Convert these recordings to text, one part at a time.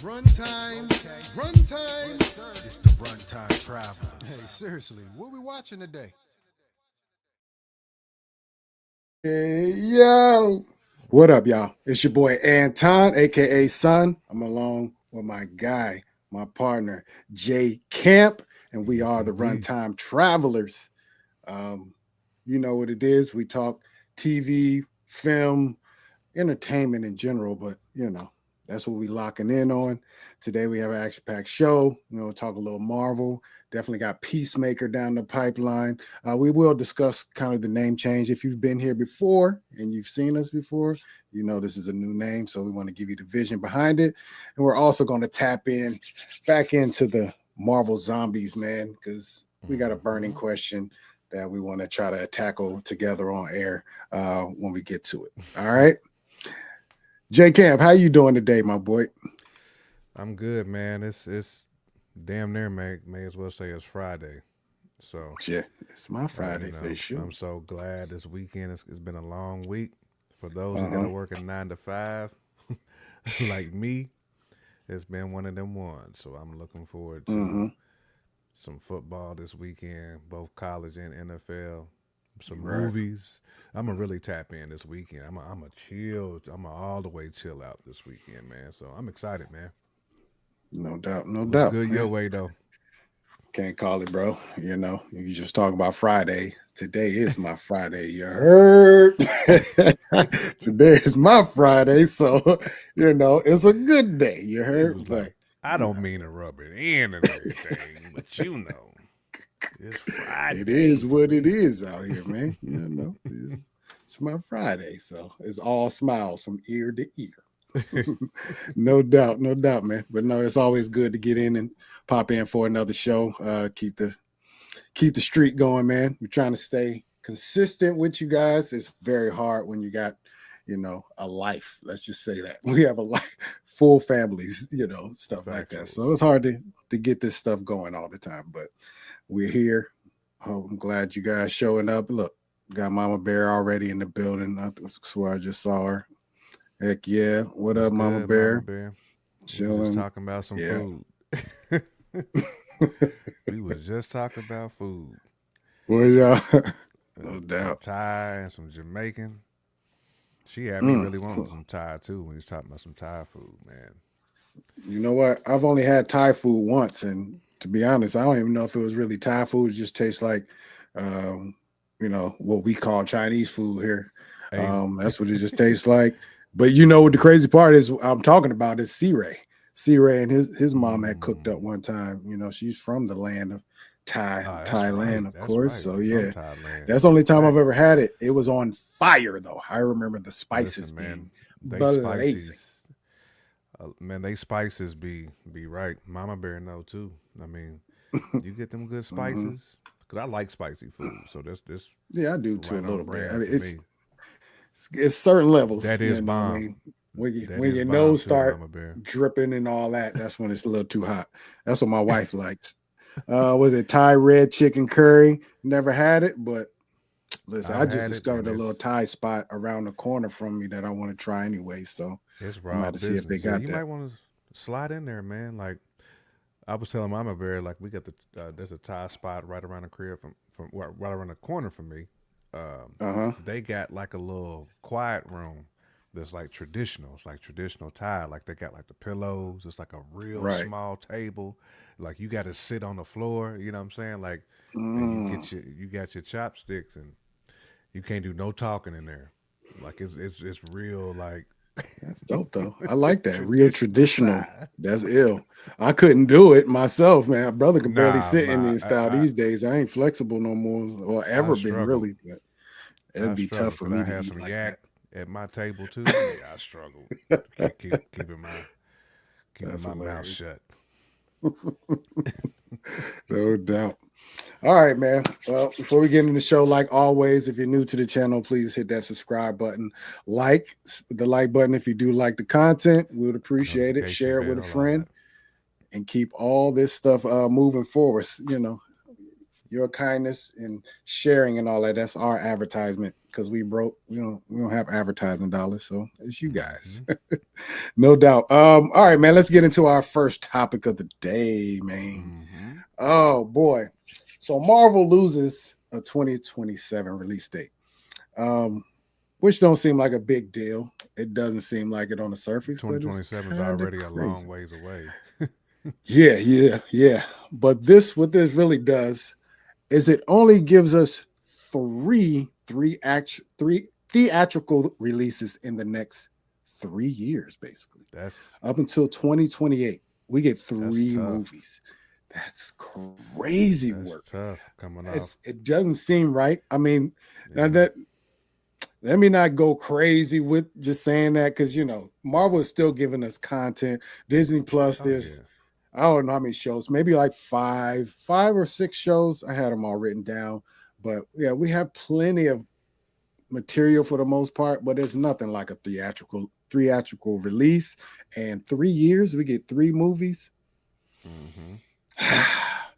Runtime, runtime. It's the Runtime Travelers. Hey, seriously, what we watching today? Hey, yo. What up, y'all? It's your boy Anton, aka Son. I'm along with my guy, my partner, Jay Camp, and we Yes, are the indeed. Runtime Travelers. Um, you know what it is. We talk TV, film, entertainment in general, but that's what we locking in on. Today we have an action-packed show. Talk a little Marvel. Definitely got Peacemaker down the pipeline. We will discuss kind of the name change. If you've been here before and you've seen us before, this is a new name, so we want to give you the vision behind it. And we're also going to tap in back into the Marvel zombies, man, because we got a burning question that we want to try to tackle together on air when we get to it. All right. J Camp, how you doing today, my boy? I'm good, man. It's damn near may as well say it's Friday. So Yeah, it's my Friday for I'm sure. so glad this weekend. It's been a long week for those that got to Uh-huh. work a 9 to 5, like me. It's been one of them ones. So I'm looking forward to Mm-hmm. some football this weekend, both college and NFL. Some Right. movies. I'm gonna really tap in this weekend. I'm a chill. I'm a all the way chill out this weekend, man. So I'm excited, man. No doubt, no What's doubt, good your man. way though? Can't call it, bro. You just talking about Friday. Today is my Friday. You heard? Today is my Friday, so it's a good day. You He heard? was But like, I nah, don't mean to rub it in and everything, but it's it is Friday. what it is out here, man. It's my Friday, so it's all smiles from ear to ear. No doubt, man. But no, it's always good to get in and pop in for another show. Keep the streak going, man. We're trying to stay consistent with you guys. It's very hard when you got, a life. Let's just say that. We have a life, full families, stuff like that. So Factuals. it's hard to get this stuff going all the time. But we're here. Oh, I'm glad you guys showing up. Look, got Mama Bear already in the building. That's where I just saw her. Heck yeah. What What's up, Mama good, Mama Bear? Bear? We was just Chilling. talking about some Yeah. food. We was just talking about food. Well, yeah. No Some doubt. Thai and some Jamaican. She had me Mm. really wanting some Thai too when he was talking about some Thai food, man. You know what? I've only had Thai food once, and to be honest, I don't even know if it was really Thai food. It just tastes like, um, what we call Chinese food here. Asian. That's what it just tastes like. But you know what the crazy part is? I'm talking about is C Ray. C Ray and his mom had cooked up Mm. one time. She's from the land of Ah, that's Thailand, right. of That's course. right. So She from yeah, Thailand. that's the only time I've ever had Factuals. it. It was on fire though. I remember the spices Listen, being man, they blazing. spices. Man, they spices be right. Mama Bear know too. I mean, you get them good Hmm. spices. Cause I like spicy food, so this Yeah, I do too a right on little bit. I brand mean, for it's me. it's certain levels, That is I bomb. mean, when you That when is your bomb nose too, start Mama Bear. dripping and all that, that's when it's a little too hot. That's what my wife likes. Was it Thai red chicken curry? Never had it, but listen, I I've just had it, discovered and a little Thai spot around the corner from me that I want to try anyway. So it's I'm raw about to see if they business. Yeah, got you that. might want to slide in there, man. Like I was telling Mama Bear, like we got the there's a Thai spot right around the crib from right around the corner from me. Uh huh. They got like a little quiet room that's like traditional. It's like traditional Thai. Like they got like the pillows. It's like a real Right. small table. Like you got to sit on the floor. You know what I'm saying? Like, and Mm, you got your chopsticks, and you can't do no talking in there. Like it's real like that's dope though. I like that. Real traditional traditional. Thai. That's ill. I couldn't do it myself, man. My brother can barely Nah, sit nah. Indian style these days. I ain't flexible no more or I ever been struggled. really, but it'd I be tough struggled for because me I to had eat some like yak that. at my table too. Yeah, I struggled. Keeping That's my mouth hilarious. shut. No doubt. All right, man. Well, before we get into the show, like always, if you're new to the channel, please hit that subscribe button. Like the like button if you do like the content. We would appreciate it. Notification Share it with a bell, all friend that. and keep all this stuff moving forward. your kindness and sharing and all that. That's our advertisement because we broke. We don't have advertising dollars, so it's you guys, Mm-hmm. no doubt. All right, man. Let's get into our first topic of the day, man. Mm-hmm. Oh boy. So Marvel loses a 2027 release date. Um, which don't seem like a big deal. It doesn't seem like it on the surface, but it's 2027 is kind of already a long crazy. ways away. Yeah. But what this really does is it only gives us three theatrical releases in the next 3 years, basically. That's Up until 2028, we get that's three tough. movies. That's crazy That's work. tough coming off. It doesn't seem right. I mean, now Yeah. that let me not go crazy with just saying that because Marvel is still giving us content. Disney Plus, Oh there's yeah. I don't know how many shows, maybe like five or six shows. I had them all written down, but yeah, we have plenty of material for the most part. But there's nothing like a theatrical release. And 3 years, we get three movies. Mm-hmm.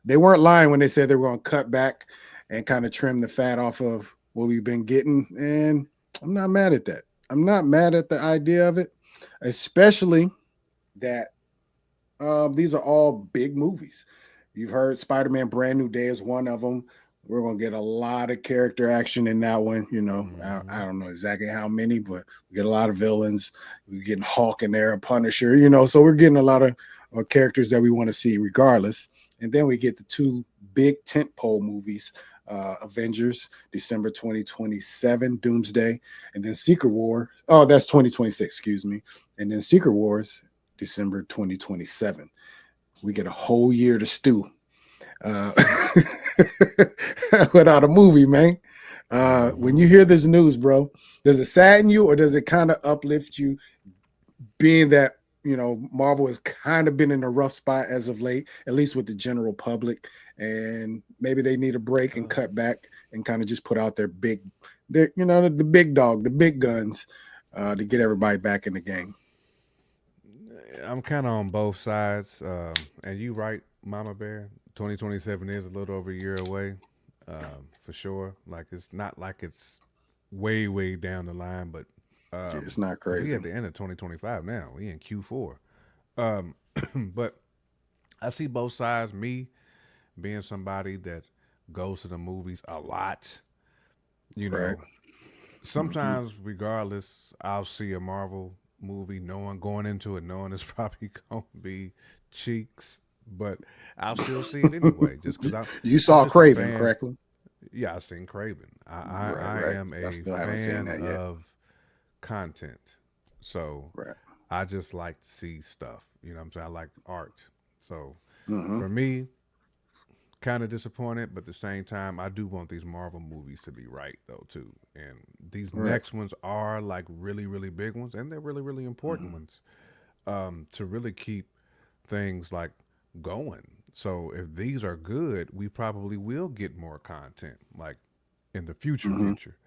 They weren't lying when they said they were going to cut back and kind of trim the fat off of what we've been getting. And I'm not mad at that. I'm not mad at the idea of it, especially that these are all big movies. You've heard Spider-Man Brand New Day is one of them. We're going to get a lot of character action in that one. Mm-hmm. I don't know exactly how many, but we get a lot of villains. We're getting Hulk in there, Punisher, so we're getting a lot of characters that we want to see regardless. And then we get the two big tentpole movies, Avengers, December 2027, Doomsday, and then Secret War. Oh, that's 2026, excuse me. And then Secret Wars, December 2027. We get a whole year to stew uh, without a movie, man. When Mm-hmm. you hear this news, bro, does it sadden you or does it kind of uplift you, being that Marvel has kind of been in a rough spot as of late, at least with the general public, and maybe they need a break and cut back and kind of just put out the big dog, the big guns, to get everybody back in the game. I'm kind of on both sides, and you right, Mama Bear. 2027 is a little over a year away, for sure. Like it's not like it's way way down the line, but It's not we crazy. at the end of 2025 now. We in Q4. But I see both sides. Me being somebody that goes to the movies a lot, you Right. know, Hmm. sometimes regardless, I'll see a Marvel movie knowing going into it knowing it's probably gonna be cheeks, but I'll still see it anyway just because You I'm saw just a Craven, fan. correctly? Yeah, I seen Craven. I Right. am I a still haven't seen fan that yet. of content, so Right. I just like to see stuff. You know what I'm saying? I like art. So Hmm. for me, kind of disappointed, but at the same time, I do want these Marvel movies to be right though too. And these Right. next ones are like really, really big ones, and they're really, really important Hmm. ones, to really keep things like going. So if these are good, we probably will get more content like in the Hmm. future.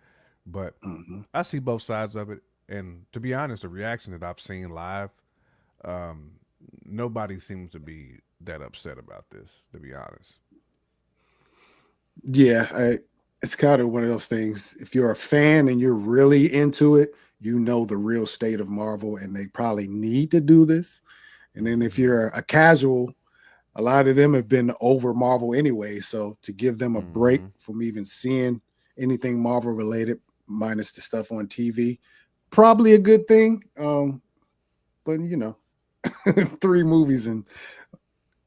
But Hmm. I see both sides of it, and to be honest, the reaction that I've seen live, um, nobody seems to be that upset about this. To be honest. Yeah, it's kind of one of those things. If you're a fan and you're really into it, you know the real state of Marvel, and they probably need to do this. And then if Mm-hmm. you're a casual, a lot of them have been over Marvel anyway. So to give them a break Mm-hmm. from even seeing anything Marvel related, minus the stuff on TV, probably a good thing. But three movies in,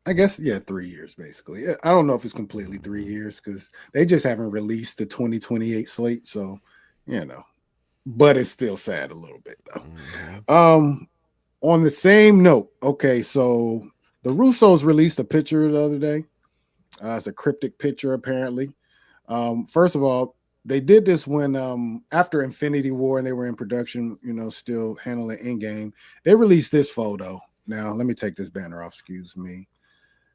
I guess, yeah, 3 years basically. I don't know if it's completely three Mm-hmm. years because they just haven't released the 2028 slate. So, you know, but it's still sad a little bit Mm-hmm. though. On the same note, okay, so the Russos released a picture the other day. It's a cryptic picture, apparently. First of all, they did this when after Infinity War and they were in production, still handling in game. They released this photo. Now, let me take this banner off. Excuse me.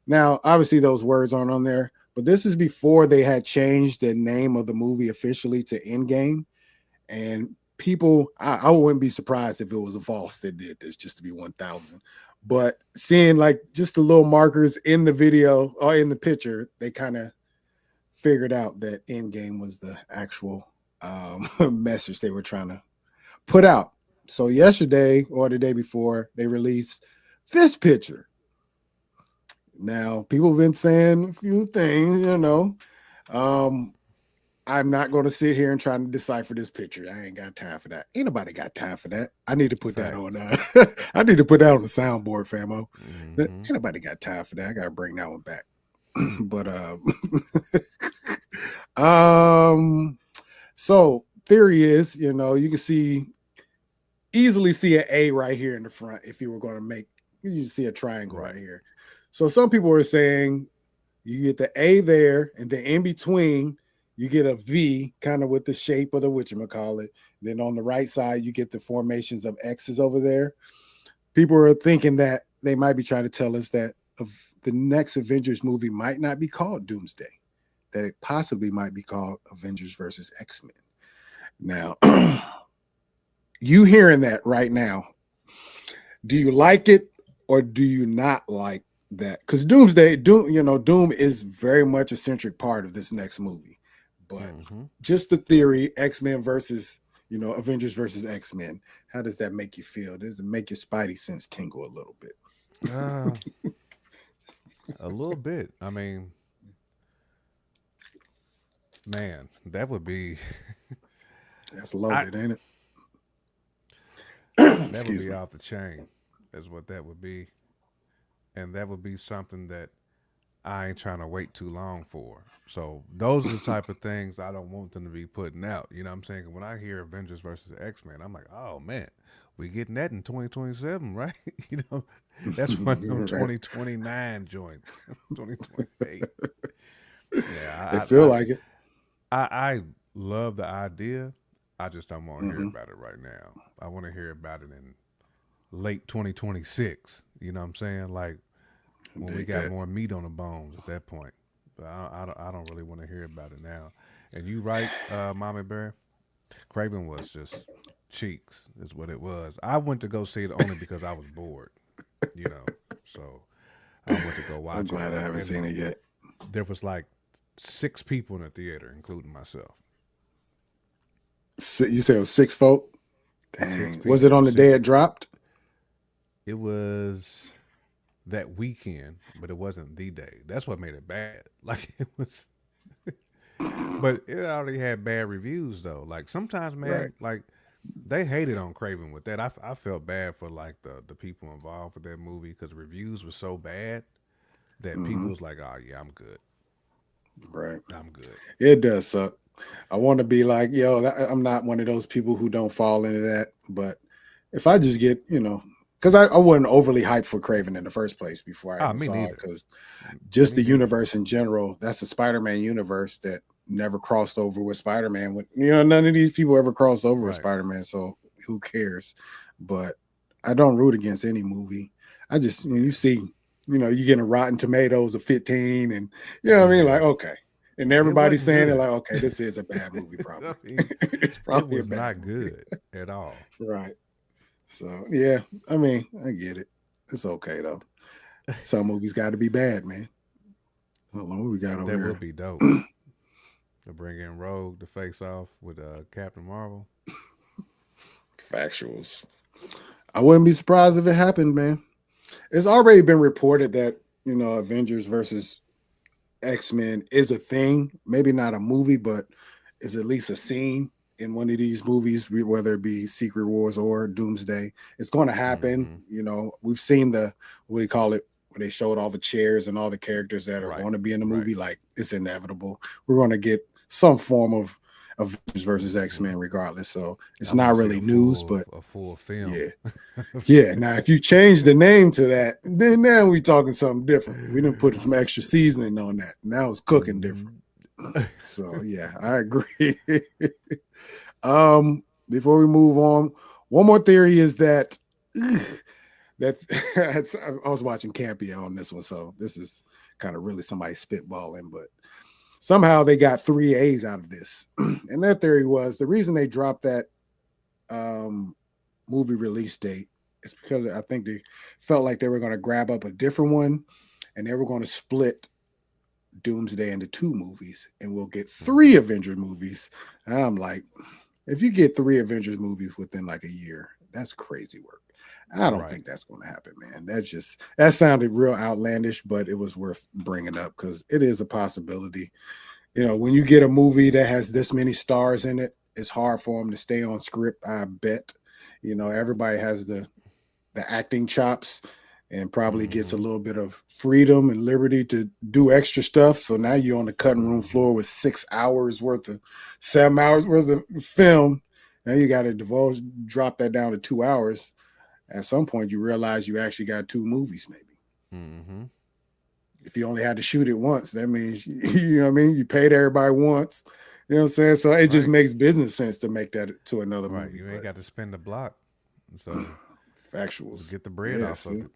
Now, obviously, those words aren't on there, but this is before they had changed the name of the movie officially to Endgame. And people, I wouldn't be surprised if it was a Voss that did this, just to be 1,000. But seeing like just the little markers in the video or in the picture, they kind of figured out that Endgame was the actual message they were trying to put out. So yesterday or the day before, they released this picture. Now, people have been saying a few things, you know. Um, I'm not going to sit here and try to decipher this picture. I ain't got time for that. Ain't nobody got time for that. I need to put that Facts. on. I need to put that on the soundboard, famo. Ain't Hmm. nobody got time for that. I got to bring that one back. But um, so theory is, you know, you can easily see an A right here in the front if you were going to make. You see a triangle Right. right here. So some people are saying you get the A there, and then in between, you get a V, kind of with the shape of the whatchamacallit. Then on the right side, you get the formations of X's over there. People are thinking that they might be trying to tell us that the next Avengers movie might not be called Doomsday, that it possibly might be called Avengers versus X-Men. Now, you hearing that right now, do you like it or do you not like that? Because Doom is very much a centric part of this next movie. But Hmm. just the theory, X-Men versus, Avengers versus X-Men, how does that make you feel? Does it make your spidey sense tingle a little bit? Uh, a little bit. I mean, man, that would be That's I loaded, ain't it? that would Excuse be me. off the chain. Is what that would be, and that would be something that I ain't trying to wait too long for. So those are the type of things I don't want them to be putting out. You know what I'm saying? When I hear Avengers versus X Men, I'm like, oh man, we getting that in 2027, right? you know, that's one of them Right. 2029 joints, 2028. It Yeah, feel like it. I love the idea. I just don't want to hear Hmm. about it right now. I want to hear about it in late 2026. You know what I'm saying? Like when we Dig got that. more meat on the bones at that point. But I don't really want to hear about it now. And you right, Mommy Bear. Craven was just cheeks, is what it was. I went to go see it only because I was bored, you know. So I went to go I'm watch it, glad I haven't and seen it yet. there was like 6 people in the theater, including myself. You said it was 6 folk? Six Dang. Was it people on the day sitting. it dropped? It was that weekend, but it wasn't the day. That's what made it bad. Like it was, but it already had bad reviews though. Like sometimes, Right. man, like they hated on Craven with that. I felt bad for like the people involved with that movie because reviews were so bad that Hmm. people was like, "Oh yeah, I'm good, Right. I'm good." It does suck. I want to be like, yo, I'm not one of those people who don't fall into that. But if I just get, because I wasn't overly hyped for Craven in the first place before I Ah, even me saw it, neither. because just Me the neither. universe in general, that's a Spider-Man universe that never crossed over with Spider-Man. None of these people ever crossed over with Right. Spider-Man, so who cares? But I don't root against any movie. I just, you Yeah. see, you getting Rotten Tomatoes of 15, and you know what I mean? Yeah. Like, okay. And It everybody's wasn't saying it good. like, okay, this is a bad movie, I probably. mean, It's it probably a was bad not movie. good at all. Right. So yeah, I mean, I get it. It's okay though. Some movies got to be bad, man. Hold on, what we got over That would here? be dope to bring in Rogue to face off with Captain Marvel. Factuals. I wouldn't be surprised if it happened, man. It's already been reported that Avengers versus X-Men is a thing. Maybe not a movie, but is at least a scene in one of these movies, whether it be Secret Wars or Doomsday. It's going to happen. Hmm. We've seen the, what do you call it, where they showed all the chairs and all the characters that are Right. going to be in the Right. movie. Like, it's inevitable. We're going to get some form of Avengers versus Hmm. X-Men regardless. So I it's want not to see really news, but a full film. yeah. Yeah. Now, if you change the name to that, then now we talking something different. We didn't put some extra seasoning on that. Now it's cooking different. Hmm. So yeah, I agree. Before we move on, one more theory is that that I was watching Campia on this one, so this is kind of really somebody spitballing, but somehow they got 3 A's out of this. And their theory was the reason they dropped that um movie release date is because I think they felt like they were going to grab up a different one and they were going to split Doomsday into 2 movies, and we'll get 3 Avengers movies. I'm like, if you get 3 Avengers movies within like a year, that's crazy work. I don't Right. think that's going to happen, man. That sounded real outlandish, but it was worth bringing up because it is a possibility. When you get a movie that has this many stars in it, it's hard for them to stay on script. I bet. Everybody has the acting chops and probably gets a Mm-hmm. little bit of freedom and liberty to do extra stuff. So now you're on the cutting room Mm-hmm. floor with 6 hours worth of 7 hours worth of film. Now you got to drop that down to 2 hours. At some point, you realize you actually got 2 movies, maybe. Mm-hmm. If you only had to shoot it once, that means you know what I mean. You paid everybody once. You know what I'm saying? So it just Right. makes business sense to make that to another Right. movie. You ain't But got to spend the block. So just factuals, get the bread yeah. off of See, it.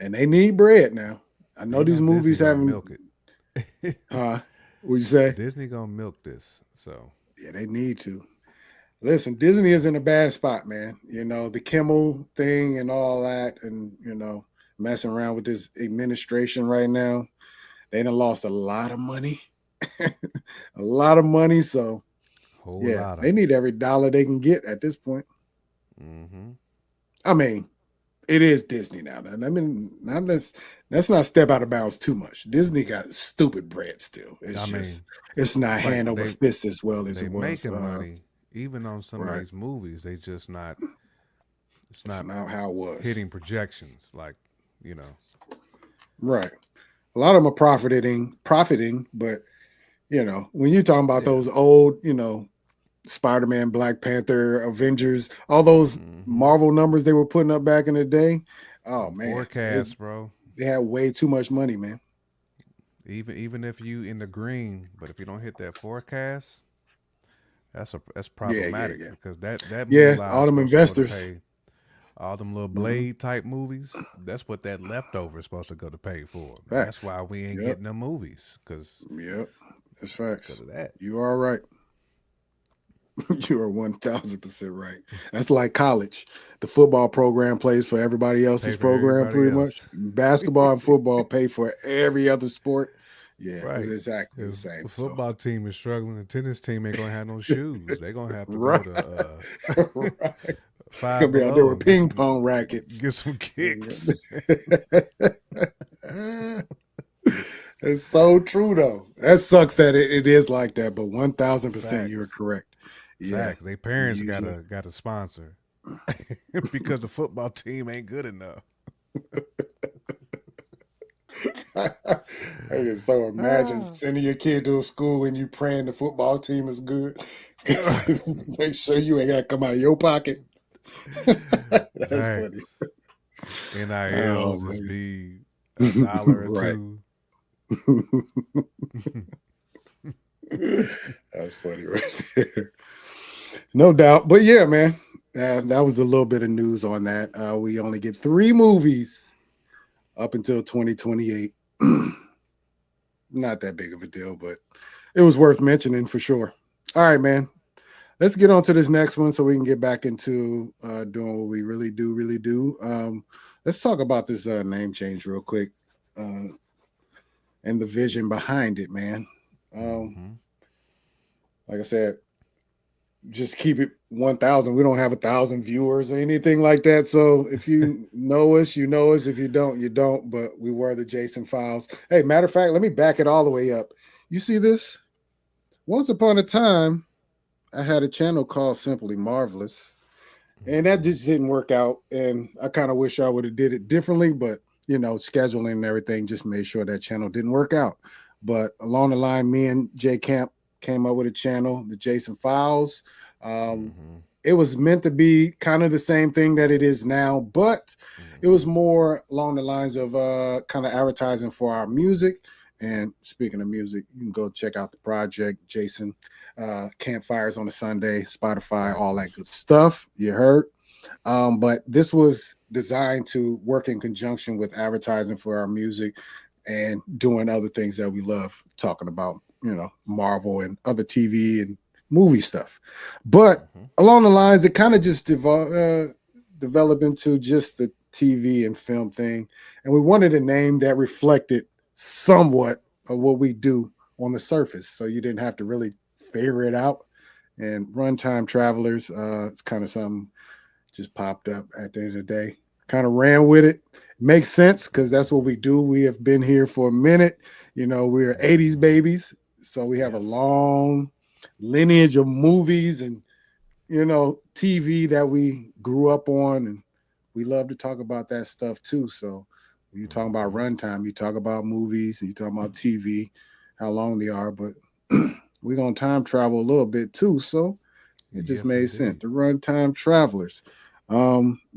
and they need bread now. I know You these know Disney movies gonna haven't. milk it. Huh? What you say? Disney gonna milk this. So Yeah, they need to. Listen, Disney is in a bad spot, man. The Kimmel thing and all that, and messing around with this administration right now. They done lost a lot of money. A lot of money. So whole yeah, lot of they them. need every dollar they can get at this point. Mm-hmm. I mean, it is Disney now. I mean, let's not step out of bounds too much. Disney got stupid bread still. I mean, It's not it's like hand over fist as well as they it was. making money even on some of Right. these movies. They just not. It's It's not not how it was. hitting projections like you know. Right. A lot of them are profiting, but when you're talking about Yeah. those old, Spider-Man, Black Panther, Avengers, all those Mm-hmm. Marvel numbers they were putting up back in the day. Oh Them man, they forecasts, bro. they had way too much money, man. Even if you in the green, but if you don't hit that forecast, that's Yeah, yeah, problematic yeah. because that Yeah, moolah all is them supposed to go to investors. pay all them little Hmm. blade type movies. That's what that leftover is supposed to go to pay for, and that's Facts. why we ain't Yep. getting them movies Yep. That's because facts. of that. You are right. You are 1,000% right. That's like college. The football program plays for everybody Pay else's for program, everybody pretty else, much. Basketball and football pay for every other sport. Yeah, it's right? exactly the If same. the So, football team is struggling, the tennis team ain't gonna have no shoes. They gonna have to go right. to Right. Five Gonna be out there Below with and get ping some pong rackets. get some kicks. It's so true though. That sucks that it is like that, but 1,000% you're Facts. correct. Yeah. Facts. They You parents usually got a sponsor because the football team ain't good enough. I can so imagine Ah. sending your kid to a school when you praying the football team is good. Make sure you ain't got to come out of your pocket. That's funny. Facts. NIL Oh just man. be a dollar or Right. two. That's funny right there. No doubt. But yeah, man. That was a little bit of news on that. We only get 3 movies up until 2028. Not that big of a deal, but it was worth mentioning for sure. All right, man. Let's get on to this next one so we can get back into doing what we really do. Let's talk about this name change real quick uh, and the vision behind it, man. Um, Mm-hmm. like I said, just keep it 1,000. We don't have 1,000 viewers or anything like that. So if you know us, you know us. If you don't, you don't. But we were the Jason Files. Hey, matter of fact, let me back it all the way up. You see this? Once upon a time, I had a channel called Simply Marvelous, and that Mm-hmm. just didn't work out. And I kind of wish I would have did it differently, but scheduling and everything just made sure that channel didn't work out. But along the line, me and Jay Camp came up with a channel, the Jason Files. Um, Mm-hmm. it was meant to be kind of the same thing that it is now, but it was Mm-hmm. more along the lines of kind of advertising for our music. And speaking of music, you can go check out the project, Jason. Campfires on a Sunday, Spotify, all that Definitely. good stuff. You heard. But this was designed to work in conjunction with advertising for our music and doing other things that we love talking about, Marvel and other TV and movie stuff. But Mm-hmm. along the lines, it kind of just developed into just the TV and film thing. And we wanted a name that reflected somewhat of what we do on the surface, so you didn't have to really figure it out. And Runtime Travelers, it's kind of something just popped up at the end of the day. Kind of ran with it. Makes sense because that's what we do. We have been here for a minute. You know, we're 80s Mhm. babies. So we have a Yes. long lineage of movies and, TV that we grew up on. And we love to talk about that stuff too. So when you talk about Mhm. runtime, you talk about movies, you talk about TV, how long they are. But we're going to time travel a little bit too. So it just Yes, made sense. indeed. The Runtime Travelers.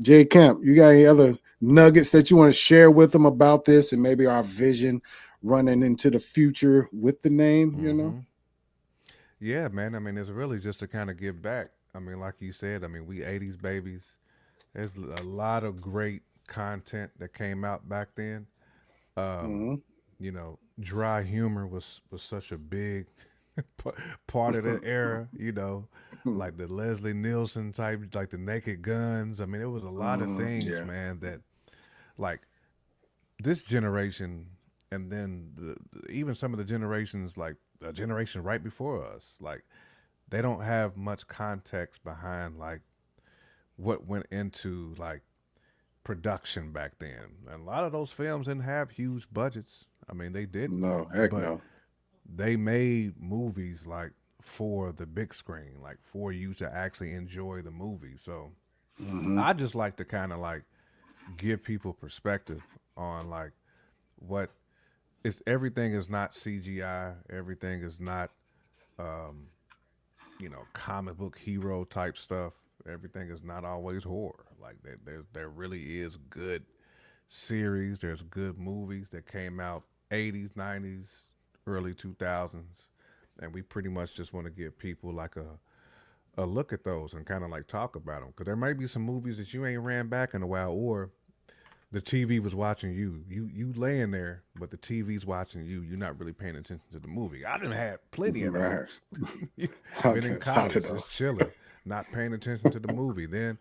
Jay Kemp, you got any other nuggets that you want to share with them about this and maybe our vision running into the future with the name? Hmm. Yeah, man. I mean, it's really just to kind of give back. I mean, like you said, I mean, we 80s babies. There's a lot of great content that came out back then. Um, Mm-hmm. dry humor was such a big p- part of that era. Like the Leslie Nielsen type, like the Naked Guns. I mean, it was a lot of things, Yeah. man, that like this generation, and then even some of the generations, like a generation right before us, like they don't have much context behind like what went into like production back then. And a lot of those films didn't have huge budgets. I mean, they didn't, No, heck but no. they made movies like for the big screen, like for you to actually enjoy the movie. So Mm-hmm. I just like to kind of like give people perspective on like what it's everything is not CGI, everything is not um, comic book hero type stuff. Everything is not always horror. Like there really is good series. There's good movies that came out 80s, 90s, early 2000s, and we pretty much just want to give people like a look at those and kind of like talk about them because there might be some movies that you ain't ran back in a while, or the TV was watching you. You laying there, but the TV's watching you. You're not really paying attention to the movie. I done had plenty of Right. those. A Been in lot of college, just those. chilling, not paying attention to the movie. Then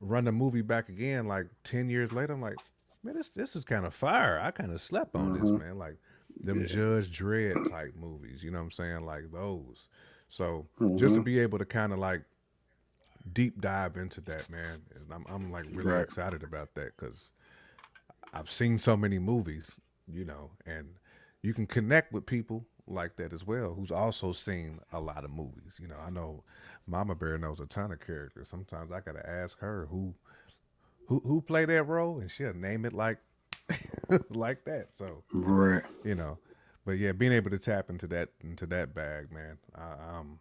run the movie back again like 10 years later. I'm like, man, this is kind of fire. I kind of slept on this, Mm-hmm. man. Like them Yeah. Judge Dredd type movies. You know what I'm saying? Like those. So just to Mm-hmm. be able to kind of like deep dive into that, man, and I'm like really Right. excited about that because I've seen so many movies, and you can connect with people like that as well who's also seen a lot of movies. I know Mama Bear knows a ton of characters. Sometimes I gotta ask her who played that role, and she'll name it like like that. So Right. you know, but yeah, being able to tap into that bag, man, I'm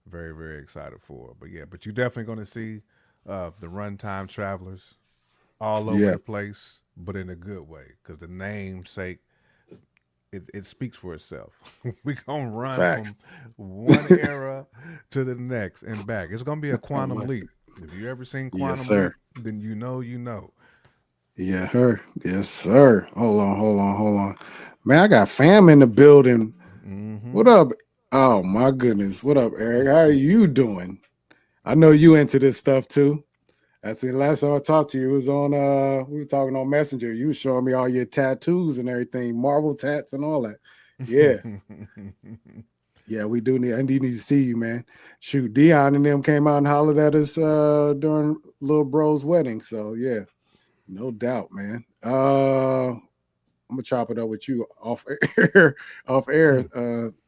very very excited for. But yeah, but you're definitely gonna see the Runtime Travelers all over Yeah. the place, but in a good way, because the namesake it speaks for itself. We gonna run from Facts. one era to the next and back. It's gonna be a I quantum like it. leap. If you ever seen Yes, Quantum sir. Leap, then you know you know. Yeah, her. Yes, sir. Hold on. Man, I got fam in the building. Mm-hmm. What up? Oh my goodness. What up, Eric? How are you doing? I know you into this stuff too. That's the last time I talked to you was on we were talking on Messenger. You were showing me all your tattoos and everything, Marvel tats and all that. Yeah. Yeah, we do need I need to see you, man. Shoot, Dion and them came out and hollered at us during little bro's wedding. So yeah, no doubt, man. I'm gonna chop it up with you off air, off air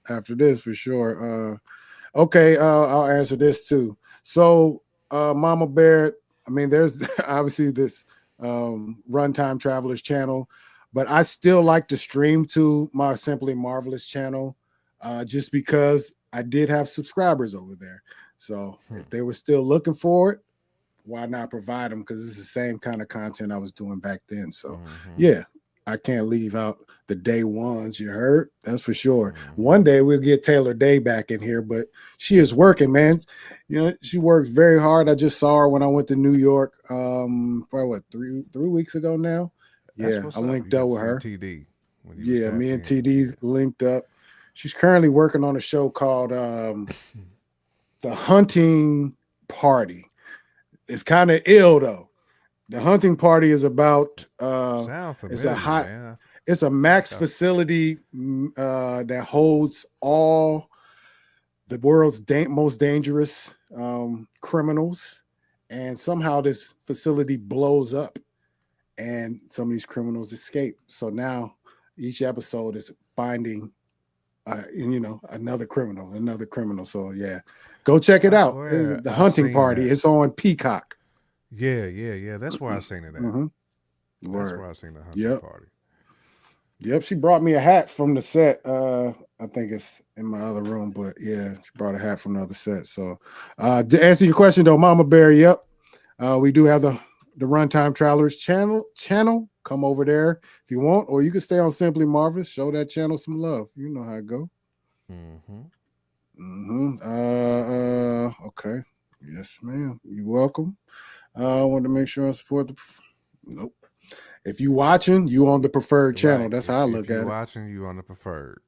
after this for sure. Okay, I'll answer this too. So, Mama Bear, I mean, there's obviously this Runtime Travelers channel, but I still like to stream to my Simply Marvelous channel just because I did have subscribers over there. So, if they were still looking for it, why not provide them? Because it's the same kind of content I was doing back then. So, Mm-hmm. yeah, I can't leave out the day ones. You heard? That's for sure. Mm-hmm. One day we'll get Taylor Day back in here, but she is working, man. She works very hard. I just saw her when I went to New York, probably what three weeks ago now. That's Yeah, I what's up. You linked got up to with see her. TD when you was Yeah, me tapped and in. TD Yeah. linked up. She's currently working on a show called The Hunting Party. It's kind of ill though. The Hunting Party is about Sound it's a familiar, hot man. It's a max Okay. facility that holds all the world's most dangerous criminals, and somehow this facility blows up, and some of these criminals escape. So now each episode is finding, another criminal. So yeah, go check it I out. swear The I Hunting seen Party. that. It's on Peacock. Yeah. That's where I seen it at. hmm That's Word. where I seen the hunting Yep. party. Yep. She brought me a hat from the set. I think it's in my other room, but yeah, she brought a hat from the other set. So to answer your question though, Mama Bear, yep. We do have the Runtime Travelers channel. Come over there if you want, or you can stay on Simply Marvelous. Show that channel some love. You know how it go. Okay. Yes, ma'am. You're welcome. I want to make sure I support the. Nope. If you watching, you on the preferred channel. Right. That's how I look If you at it. watching, you on the preferred.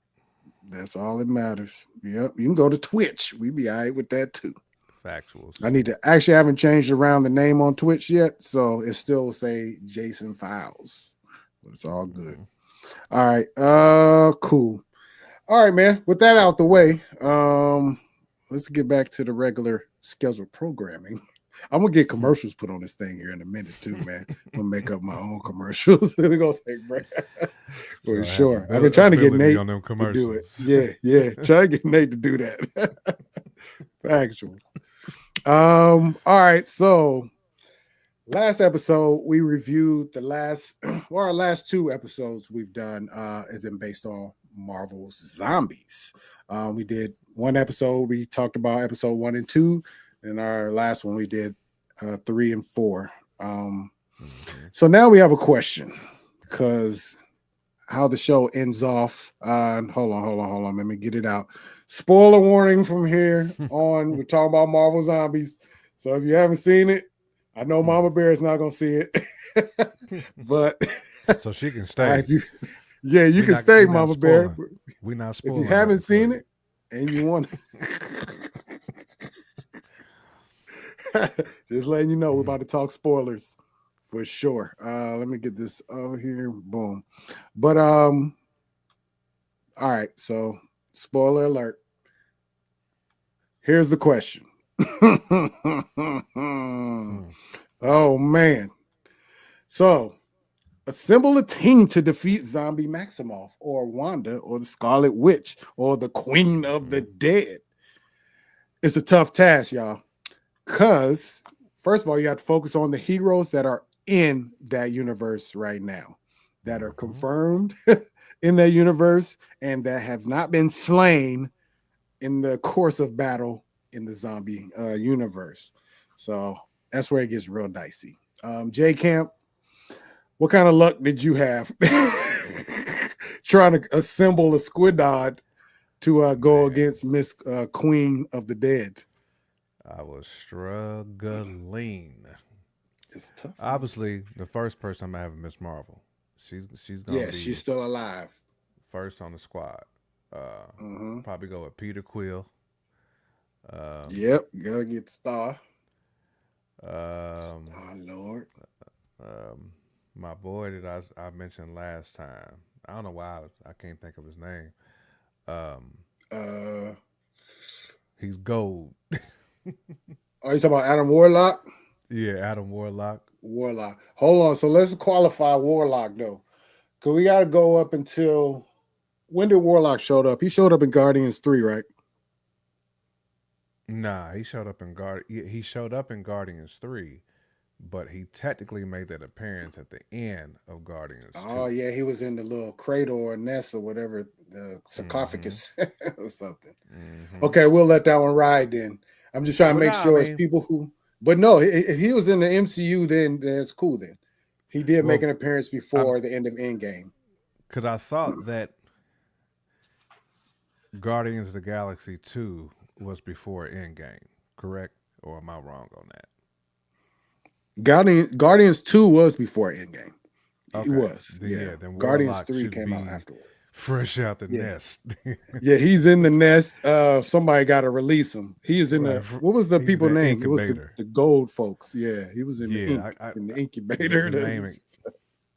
That's all that matters. Yep. You can go to Twitch. We be all right with that too. Factuals. I need to actually I haven't changed around the name on Twitch yet, so it still will say Jason Files. But it's all good. All right. Cool. All right, man. With that out the way, let's get back to the regular scheduled programming. I'm gonna get commercials put on this thing here in a minute too, man. I'm gonna make up my own commercials. We're gonna take break for sure. I've been trying to get Nate on them to do it. commercials. Yeah. Try to get Nate to do that. Factual. All right. So last episode we reviewed our last two episodes we've done has been based on Marvel's zombies. We did one episode, we talked about episode 1 and 2, and our last one we did 3 and 4. So now we have a question, because how the show ends off. Hold on. Let me get it out. Spoiler warning from here on. We're talking about Marvel Zombies. So if you haven't seen it, I know Mama Bear is not gonna see it, but so she can stay. You can stay, Mama Bear. We're not If spoiling. you haven't seen it and you want, just letting you know, we're about to talk spoilers for sure. Let me get this over here. Boom. But all right. So spoiler alert. Here's the question. Oh man. So assemble a team to defeat Zombie Maximoff or Wanda or the Scarlet Witch or the Queen of the Dead. It's a tough task, y'all. Because first of all, you have to focus on the heroes that are in that universe right now, that are confirmed in that universe and that have not been slain in the course of battle in the zombie universe. So that's where it gets real dicey. J Camp, what kind of luck did you have trying to assemble a squidod to go against Miss Queen of the Dead? I was struggling. It's tough. Obviously, the first person I'm gonna have is Miss Marvel. She's gonna be she's still alive. First on the squad. Probably go with Peter Quill. Yep, gotta get the star. Lord. My boy that I mentioned last time. I don't know why I can't think of his name. He's gold. Are you talking about Adam Warlock? Yeah, Adam Warlock. Warlock. Hold on. So let's qualify Warlock though, because we got to go up until when did Warlock showed up? He showed up in Guardians 3, right? Nah, he showed up in Guardians 3, but he technically made that appearance at the end of Guardians 2. Oh yeah, he was in the little cradle or nest or whatever, the sarcophagus or something. Okay, we'll let that one ride then. I'm just trying to make sure it's people who. But no, if he was in the MCU, then that's cool. Then he did make an appearance before the end of Endgame. Because I thought that Guardians of the Galaxy 2 was before Endgame, correct? Or am I wrong on that? Guardians 2 was before Endgame. Okay. It was. Then Guardians 3 came out afterward. Fresh out the nest. Yeah, he's in the nest. Somebody got to release him. He is in the. What was the people name? It was the gold folks. Yeah, he was in the incubator.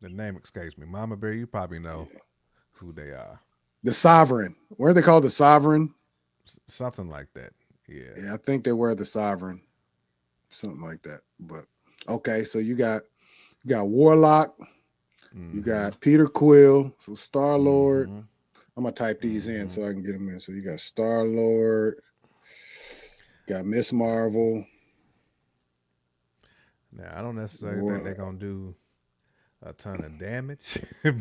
The name escapes me. Mama Bear, you probably know Yeah. who they are. The Sovereign. Were they called the Sovereign? Something like that. Yeah. Yeah, I think they were the Sovereign, something like that. But okay, so you got Warlock, you Mm-hmm. got Peter Quill, so Star Lord. Mm-hmm. I'm gonna type these in Mm-hmm. so I can get them in. So you got Star Lord, got Miss Marvel, Now I don't necessarily think they're Warlock. gonna do a ton of damage,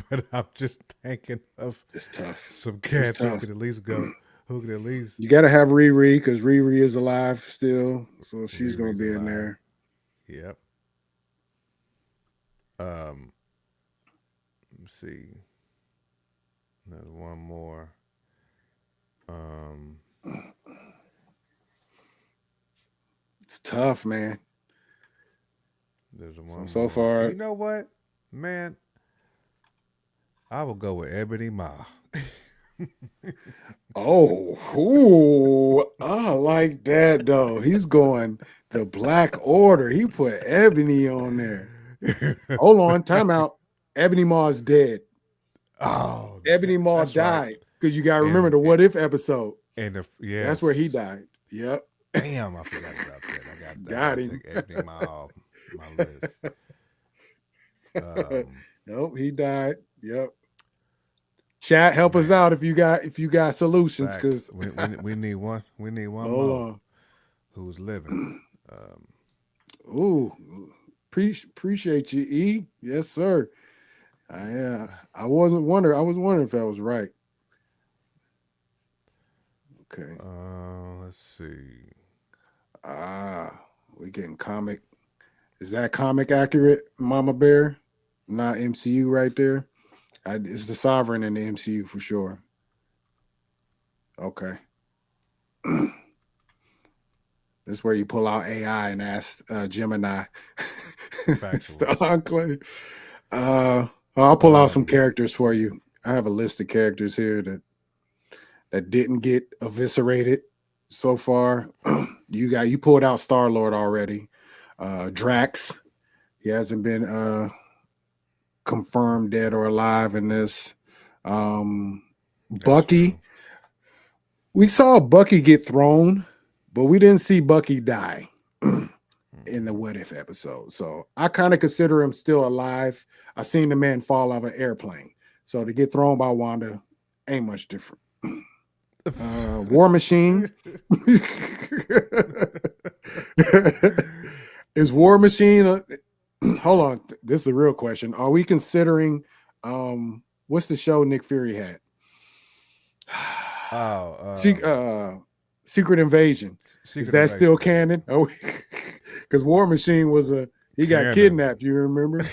but I'm just thinking of It's tough. some It's cats who tough. could at least go, who could at least You got to have Riri because Riri is alive still, so she's gonna Riri's be in alive. there. Yep. Um, let's see. There's one more. Um, It's tough, man. there's So one so more. You far, know what, man? I will go with Ebony Ma. I like that though. He's going the Black Order. He put Ebony on there. Hold on, time out. Ebony Maw is dead. Oh, Ebony Maw that's right. died because you gotta remember And the What If episode. and the That's where he yes, died. Yep, damn, I forgot about that. I got gotta him. take Ebony Ma off my list. Um, Nope, he died. Yep. Chat, help us man, out if you got solutions. facts. Cause We need one. We need one more hold who's living. on. Um, Ooh, appreciate you, E. Yes, sir. I wasn't wondering. I was wondering if I was right. Okay. let's see. Ah, we getting comic. Is that comic accurate, Mama Bear? Not MCU right there. It's the Sovereign in the MCU for sure. Okay. This is where you pull out AI and ask Gemini. It's Factual. the Enclave. Uh, I'll pull out some Um, characters for you. I have a list of characters here that didn't get eviscerated so far. You pulled out Star Lord already. Drax, he hasn't been confirmed dead or alive in this. that's true. Bucky, we saw Bucky get thrown, but we didn't see Bucky die in the Mhm. What If episode. So I kind of consider him still alive. I seen the man fall out of an airplane. So to get thrown by Wanda ain't much different. War Machine. Is War Machine hold on, this is a real question. Are we considering what's the show Nick Fury had? Oh, Secret Invasion. Is Secret that still Invasion. Yeah, canon? Because War Machine was he got canon. kidnapped, you remember?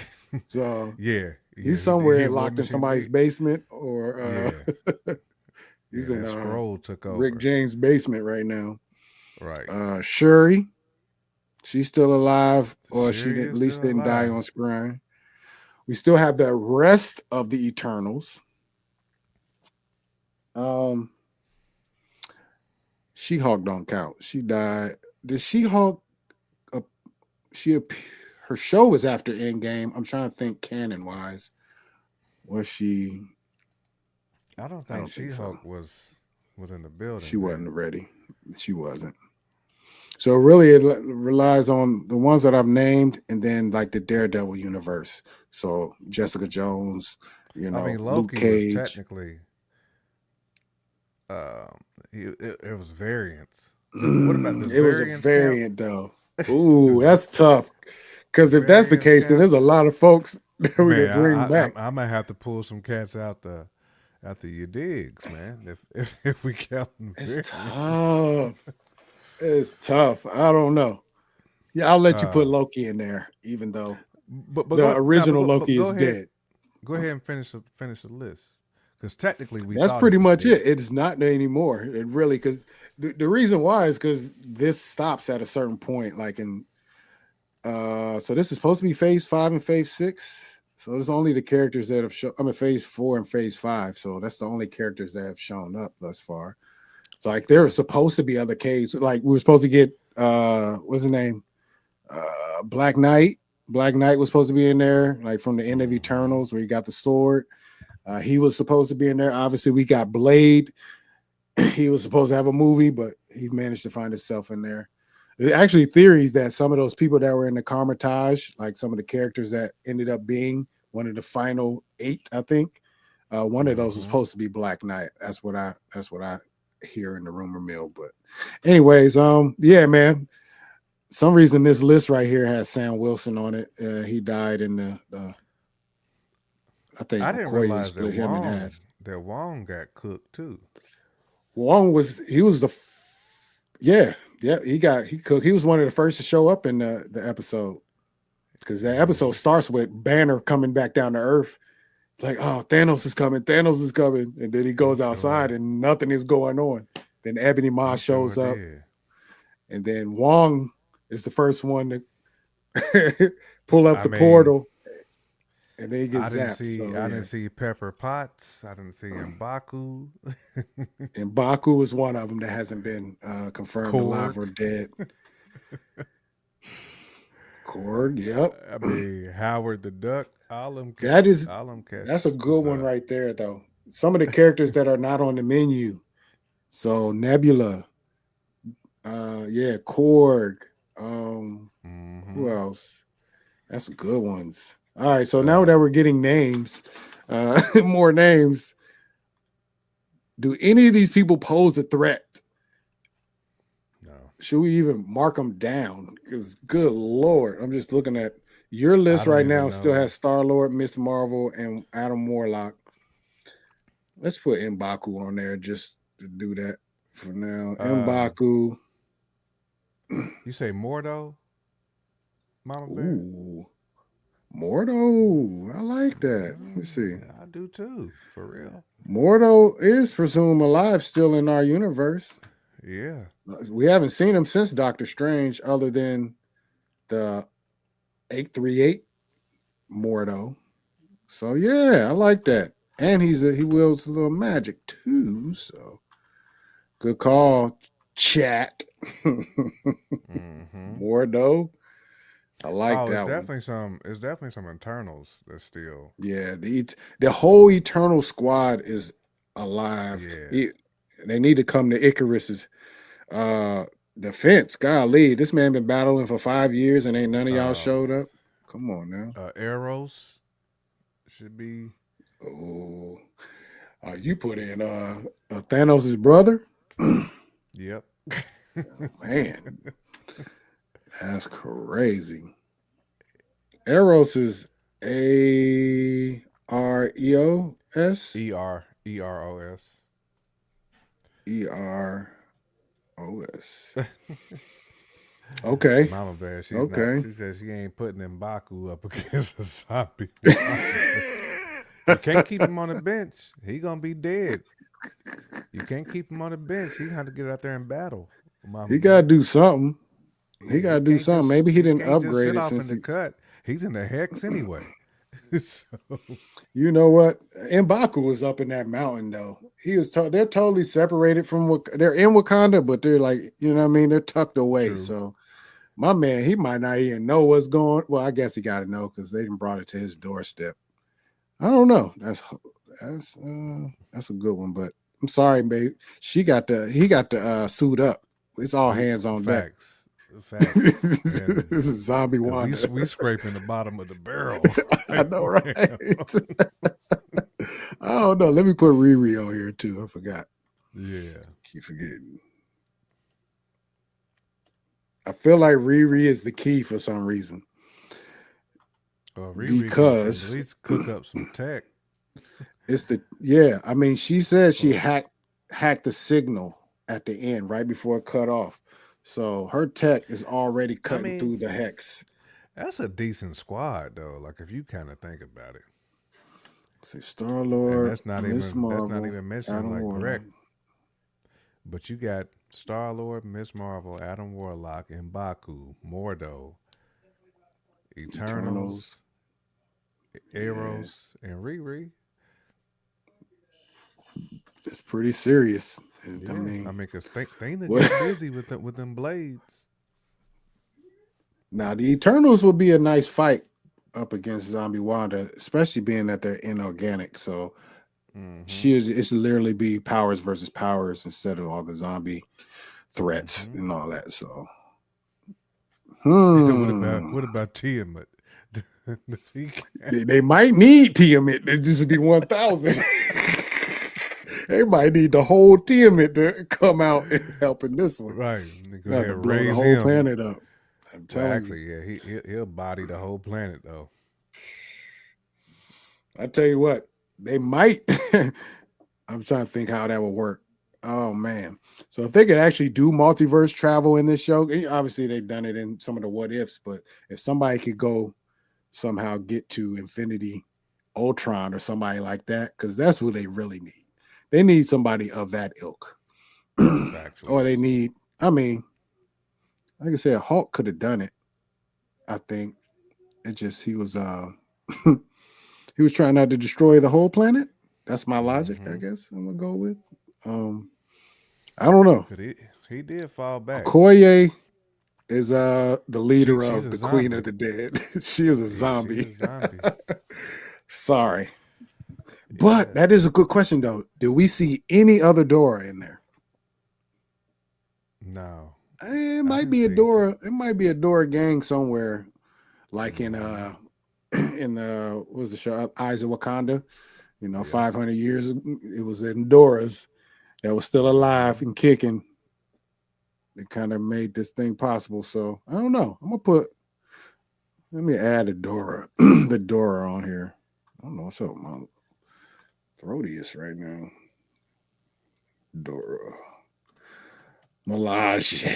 So Yeah, he's yeah. He somewhere War locked in Machine somebody's did. basement or Yeah, he's yeah. in That scroll took Rick over. James' basement right now. Right. Shuri, she's still alive, or she Shuri didn't, at is least still didn't die alive. on screen. We still have the rest of the Eternals. Um, She-Hulk don't count. She died. Did She-Hulk? Uh, she her show was after Endgame. I'm trying to think canon wise. Was she? I don't I think don't think She so. Hulk was in the She building then. wasn't ready. She wasn't. So really, it relies on the ones that I've named, and then like the Daredevil universe. So Jessica Jones, I mean, Luke Loki was Cage. technically um, it was variants. What about does It was a variants count? variant though. Ooh, Does that's tough. Because if that's the variants case, then count? there's a lot of folks that we could Man, bring back. I might have to pull some cats out the your digs, man. If we count them It's variants. tough. It's tough. I don't know. Yeah, I'll let you put Uh, Loki in there, even though but the go now, original but Loki go is ahead, dead. go ahead and finish the list because technically we That's thought he pretty was much it. dead. It's not anymore. It really because the reason why is because this stops at a certain point, like in so this is supposed to be phase 5 and phase 6. So there's only the characters that have shown. I mean, phase 4 and phase 5. So that's the only characters that have shown up thus far. So like there were supposed to be other caves. Like we were supposed to get what's the name? Black Knight. Black Knight was supposed to be in there, like from the end of Hmm. Eternals, where he got the sword. He was supposed to be in there. Obviously, we got Blade. He was supposed to have a movie, but he managed to find himself in there. There are actually theories that some of those people that were in the Carmitage, like some of the characters that ended up being one of the final 8, I think, one of those was Hmm. supposed to be Black Knight. That's what I hear in the rumor mill. But anyways, yeah, man. Some reason this list right here has Sam Wilson on it. He died in the I think I didn't Okoye realize that split him in half. Wong got cooked too. Wong was he was the yeah, yeah, he cooked. He was one of the first to show up in the episode because that Yeah, episode starts with Banner coming back down to Earth. Like, oh, Thanos is coming, and then he he goes outside sure and nothing is going on. Then Ebony Maw he sure shows up, did. and then Wong is the first one to pull up I the mean, portal, and then he gets zapped. So I yeah, didn't see Pepper Potts. I didn't see M'Baku. and Baku is one of them that hasn't been confirmed alive Korg. or dead. Korg, yep. I mean Howard the Duck. That is All them that's cats a good was one right there, though. Some of the characters that are not on the menu. So Nebula, yeah, Korg. Who Hmm. else? That's good ones. All right, so now that Uh, we're getting names, more names. Do any of these people pose a threat? no, Should we even mark them down? Because good lord, I'm just looking at your I list don't right even now. Still know. has Star Lord, Miss Marvel, and Adam Warlock. Let's put M'Baku on there just to do that for now. Uh, M'Baku. you say Mordo, Mama Bear? Ooh, Mordo. I like that. Let's see. Yeah, I do too, for real. Mordo is presumed alive still in our universe. Yeah. We haven't seen him since Doctor Strange, other than the 838 Mordo. So yeah, I like that. And he wields a little magic too. So good call, chat. Hmm. Mordo. I like Oh, that one. it's definitely some internals that's still. Yeah, the whole Eternal squad is alive. Yeah. They need to come to Icarus's uh defense. Golly, this man been battling for 5 years and ain't none of y'all Um, showed up. Come on now. Eros should be. Oh, you put in Thanos' brother. Yep. Man, that's crazy. Eros is Areos. Eros. Eros. Okay. Mama Bear, she's not. Okay. She says she ain't putting M'Baku up against a zombie walker. You can't keep him on the bench. He gonna be dead. You can't keep him on the bench. He got to get out there and battle, Mama He gotta Bear. do something. He Yeah, gotta do something. Maybe he he didn't can't just upgrade sit it off in since the he. cut. He's in the hex anyway. So You know what? Mbaku was up in that mountain though. He was. They're totally separated from. They're in Wakanda, but they're like, you know what I mean. They're tucked away. true. So my man, he might not even know what's going. Well, I guess he got to know because they didn't brought it to his doorstep. I don't know. That's a good one, but I'm sorry, babe. He got to suit up. It's all He hands on deck. facts, facts, and This is zombie because Wanda. we scraping the bottom of the barrel I right know, right? now. I don't know. Let me put Riri on here too. I forgot. Yeah. Keep forgetting. I feel like Riri is the key for some reason Well, Riri can at because least cook up some tech. it's the yeah. I mean, she said she Or hacked the signal at the end right before it cut off. So her tech is already I cutting mean, through the hex. that's a decent squad though. Like if you kind of think about it, Say Star and Lord, Miss that's not Marvel, even mentioning Adam like Warlock, Greg. But you got Star Lord, Miss Marvel, Adam Warlock, M'Baku, Mordo, Eternals, Eternals. Yeah, Eros, and Riri. it's pretty serious. I Yeah, I mean, mean, cause Thana what? get busy with with them blades. Now the Eternals would be a nice fight up against Zombie Wanda, especially being that they're inorganic. So Mm-hmm. she is it's literally be powers versus powers instead of all the zombie threats Mm-hmm. and all that. So what about hmm. Tiamat? Does he count? They might need Tiamat. This would be 1,000. They might need the whole Tiamat to come out and help in this one. Right. Go Got ahead to and blow the raise whole him. planet up. I'm Well, telling you. actually, yeah, he'll body the whole planet though. I tell you what, they might. I'm trying to think how that would work. Oh man! So if they could actually do multiverse travel in this show, obviously they've done it in some of the what ifs. But if somebody could go somehow get to Infinity Ultron or somebody like that, because that's what they really need. They need somebody of that ilk, or Factual. they need. I mean, like I said, Hulk could have done it. I think it just he was he was trying not to destroy the whole planet. That's my logic, I Mm-hmm. guess. I'm gonna go with. Um, I don't know. But he did fall back. Okoye is the leader She's of a the Queen of zombie. the Dead. She is a Yeah, she's zombie. a zombie. Sorry. But Yeah. that is a good question though. Do we see any other Dora in there? No, It I might didn't be a think so. Dora. It might be a Dora gang somewhere, like in Mm-hmm. in the what was the show Eyes of Wakanda? Yeah. 500 years. It was in Dora's that was still alive Mm-hmm. and kicking. It kind of made this thing possible. So I don't know. I'm gonna put. Let me add a Dora, the Dora on here. I don't know what's up. My throatiest right now. Dora Melage.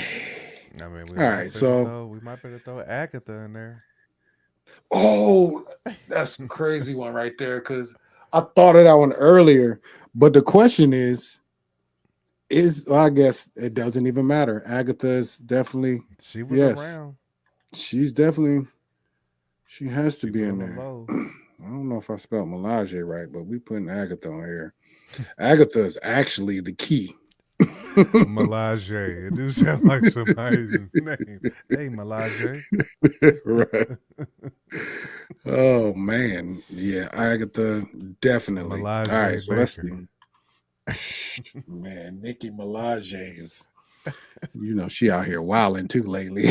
I mean, All right. So, we might better throw Agatha in there. oh, that's a crazy one right there because I thought of that one earlier. But the question is well, I guess it doesn't even matter. Agatha is definitely She was yes. around. She's definitely she has to She be was in on the there. low. I don't know if I spelled Melage right, but we putting Agatha on here. Agatha is actually the key. Melage. It do sound like somebody's name. Hey, Melage. Right. Oh man. Yeah, Agatha definitely. All right, Melage so let's Baker. see. Man, Nicki Minaj is, she out here wilding too lately.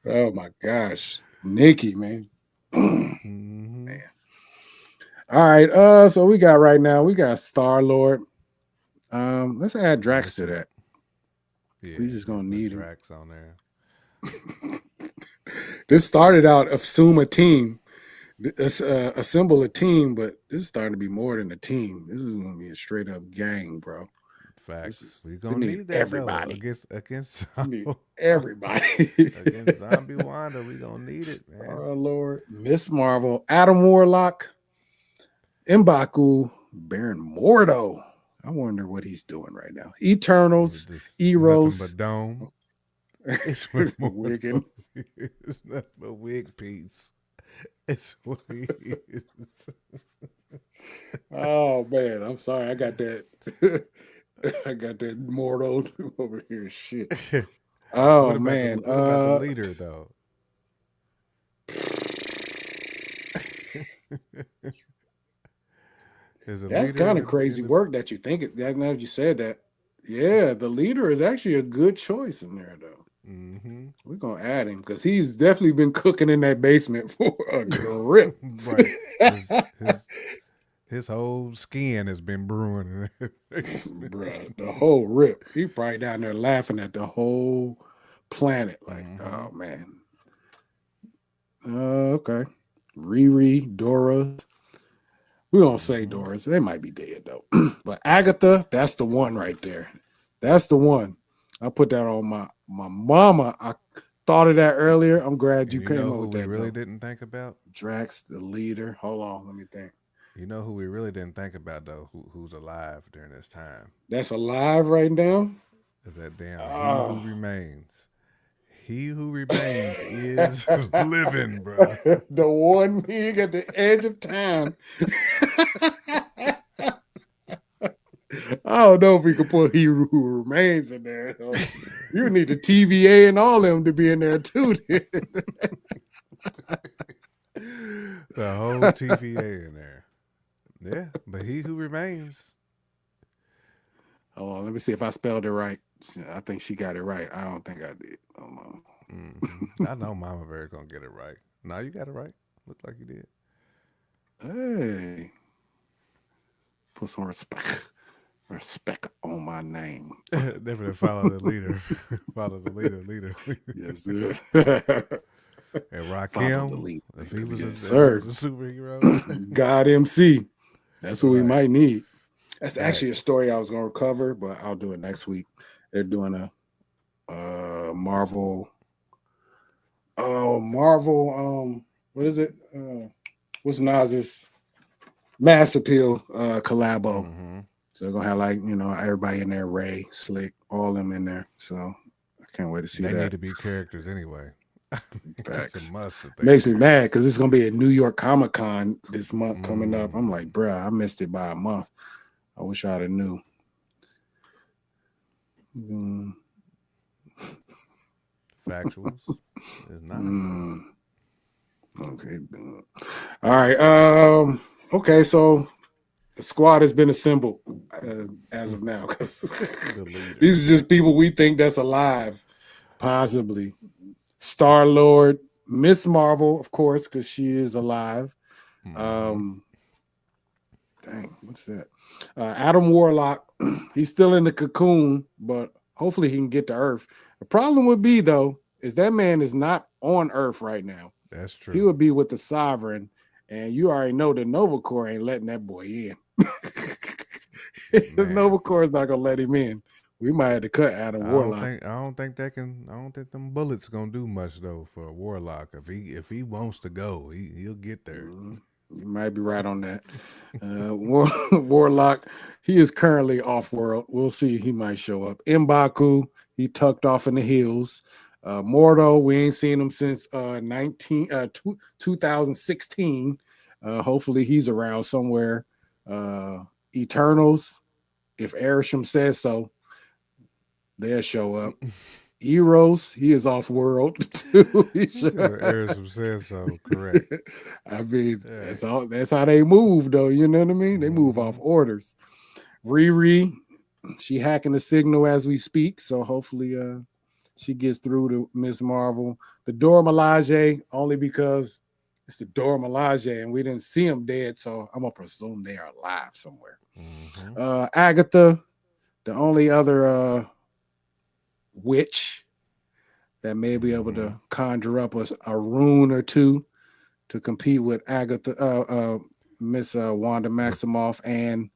Oh my gosh. Nicki, man. Man. Mm-hmm. All right. So we got right now, we got Star Lord. Let's add Drax to Listen, that. yeah, We just let's gonna put need him. Drax on there. This started out assume a team, assemble a team, but this is starting to be more than a team. This is gonna be a straight up gang, bro. Facts. We We gonna need need that though everybody. against We need everybody. against Zombie Wanda. We gonna need it, man. Star Lord, Miss Marvel, Adam Warlock, M'Baku, Baron Mordo. I wonder what he's doing right now. Eternals, This nothing Eros, but dome. It's what more. Wiggins. It's nothing but wig piece. It's what he is. Oh man, I'm sorry. I got that. I got that Mordo over here. Shit. What Oh about man. the leader though? There's a That's leader kind of crazy in the work that you think it. That now that you said that. Yeah, the leader is actually a good choice in there though. mm-hmm. We're gonna add him because he's definitely been cooking in that basement for a grip. Right. His his whole skin has been brewing in that basement. Bruh, the whole rip. He probably down there laughing at the whole planet. Like, Mm-hmm. oh man. Okay. Riri, Dora. We don't say Mm-hmm. Doris. They might be dead though. But Agatha, that's the one right there. That's the one. I put that on my mama. I thought of that earlier. I'm glad you And you came know up who with we that really though. didn't think about? Drax, the leader. Hold on, let me think. You know who we really didn't think about though? Who's alive during this time? That's alive right now. Is that damn He Who Oh. Remains? He Who Remains is living, bro. The one being at the edge of time. I don't know if we could put He Who Remains in there. Though. You need the TVA and all them to be in there too. The whole TVA in there. Yeah, but he who remains. Hold on, let me see if I spelled it right. I think she got it right. I don't think I did. Hold on. I know Mama Bear gonna get it right. No, you got it right. Looked like you did. Hey, put some respect on my name. Definitely follow the leader. Follow the leader. Yes, sir. And Follow the Rakim, lead. if he was, Yes, if sir. he was a superhero. God MC. That's what we Right. might need. That's actually a Facts. story I was going to cover, but I'll do it next week. They're doing a Marvel. Oh, Marvel. What is it? What's Nas's Mass Appeal collabo? Mm-hmm. So they're gonna have everybody in there, Ray, Slick, all them in there. So I can't wait to see They that. need to be characters anyway. It's a Facts. must that they Makes be me mad because it's gonna be at New York Comic Con this month coming up. I'm like, Mm. bruh, I missed it by a month. I wish I'd have knew. Factuals. It's not. Okay. All right. Okay. So the squad has been assembled as of now because The leader. these are just people we think that's alive, possibly. Star Lord, Miss Marvel, of course, because she is alive. Mm-hmm. Dang, what's that? Adam Warlock, he's still in the cocoon, but hopefully he can get to Earth. The problem would be, though, is that man is not on Earth right now. That's He true. would be with the Sovereign, and you already know the Nova Corps ain't letting that boy in. The Man. Nova Corps is not gonna let him in. We might have to cut Adam Warlock. I don't think them bullets gonna do much though for a Warlock. If he wants to go, he'll get there. You might be right on that. Warlock, he is currently off world. We'll see. He might show up. M'Baku, he tucked off in the hills. Mordo, we ain't seen him since 2016. Hopefully he's around somewhere. Eternals, if Erisham says so, they'll show up. Eros, he is off world too. Arism says so. Correct. I mean, Yeah. that's how they move, though. You know what I mean? They move off orders. Riri, she hacking the signal as we speak, so hopefully she gets through to Miss Marvel. The Dora Milaje, only because it's the Dora Milaje and we didn't see them dead, so I'm gonna presume they are alive somewhere. Agatha, the only other witch that may be able to conjure up a rune or two to compete with Agatha, Miss Wanda Maximoff, and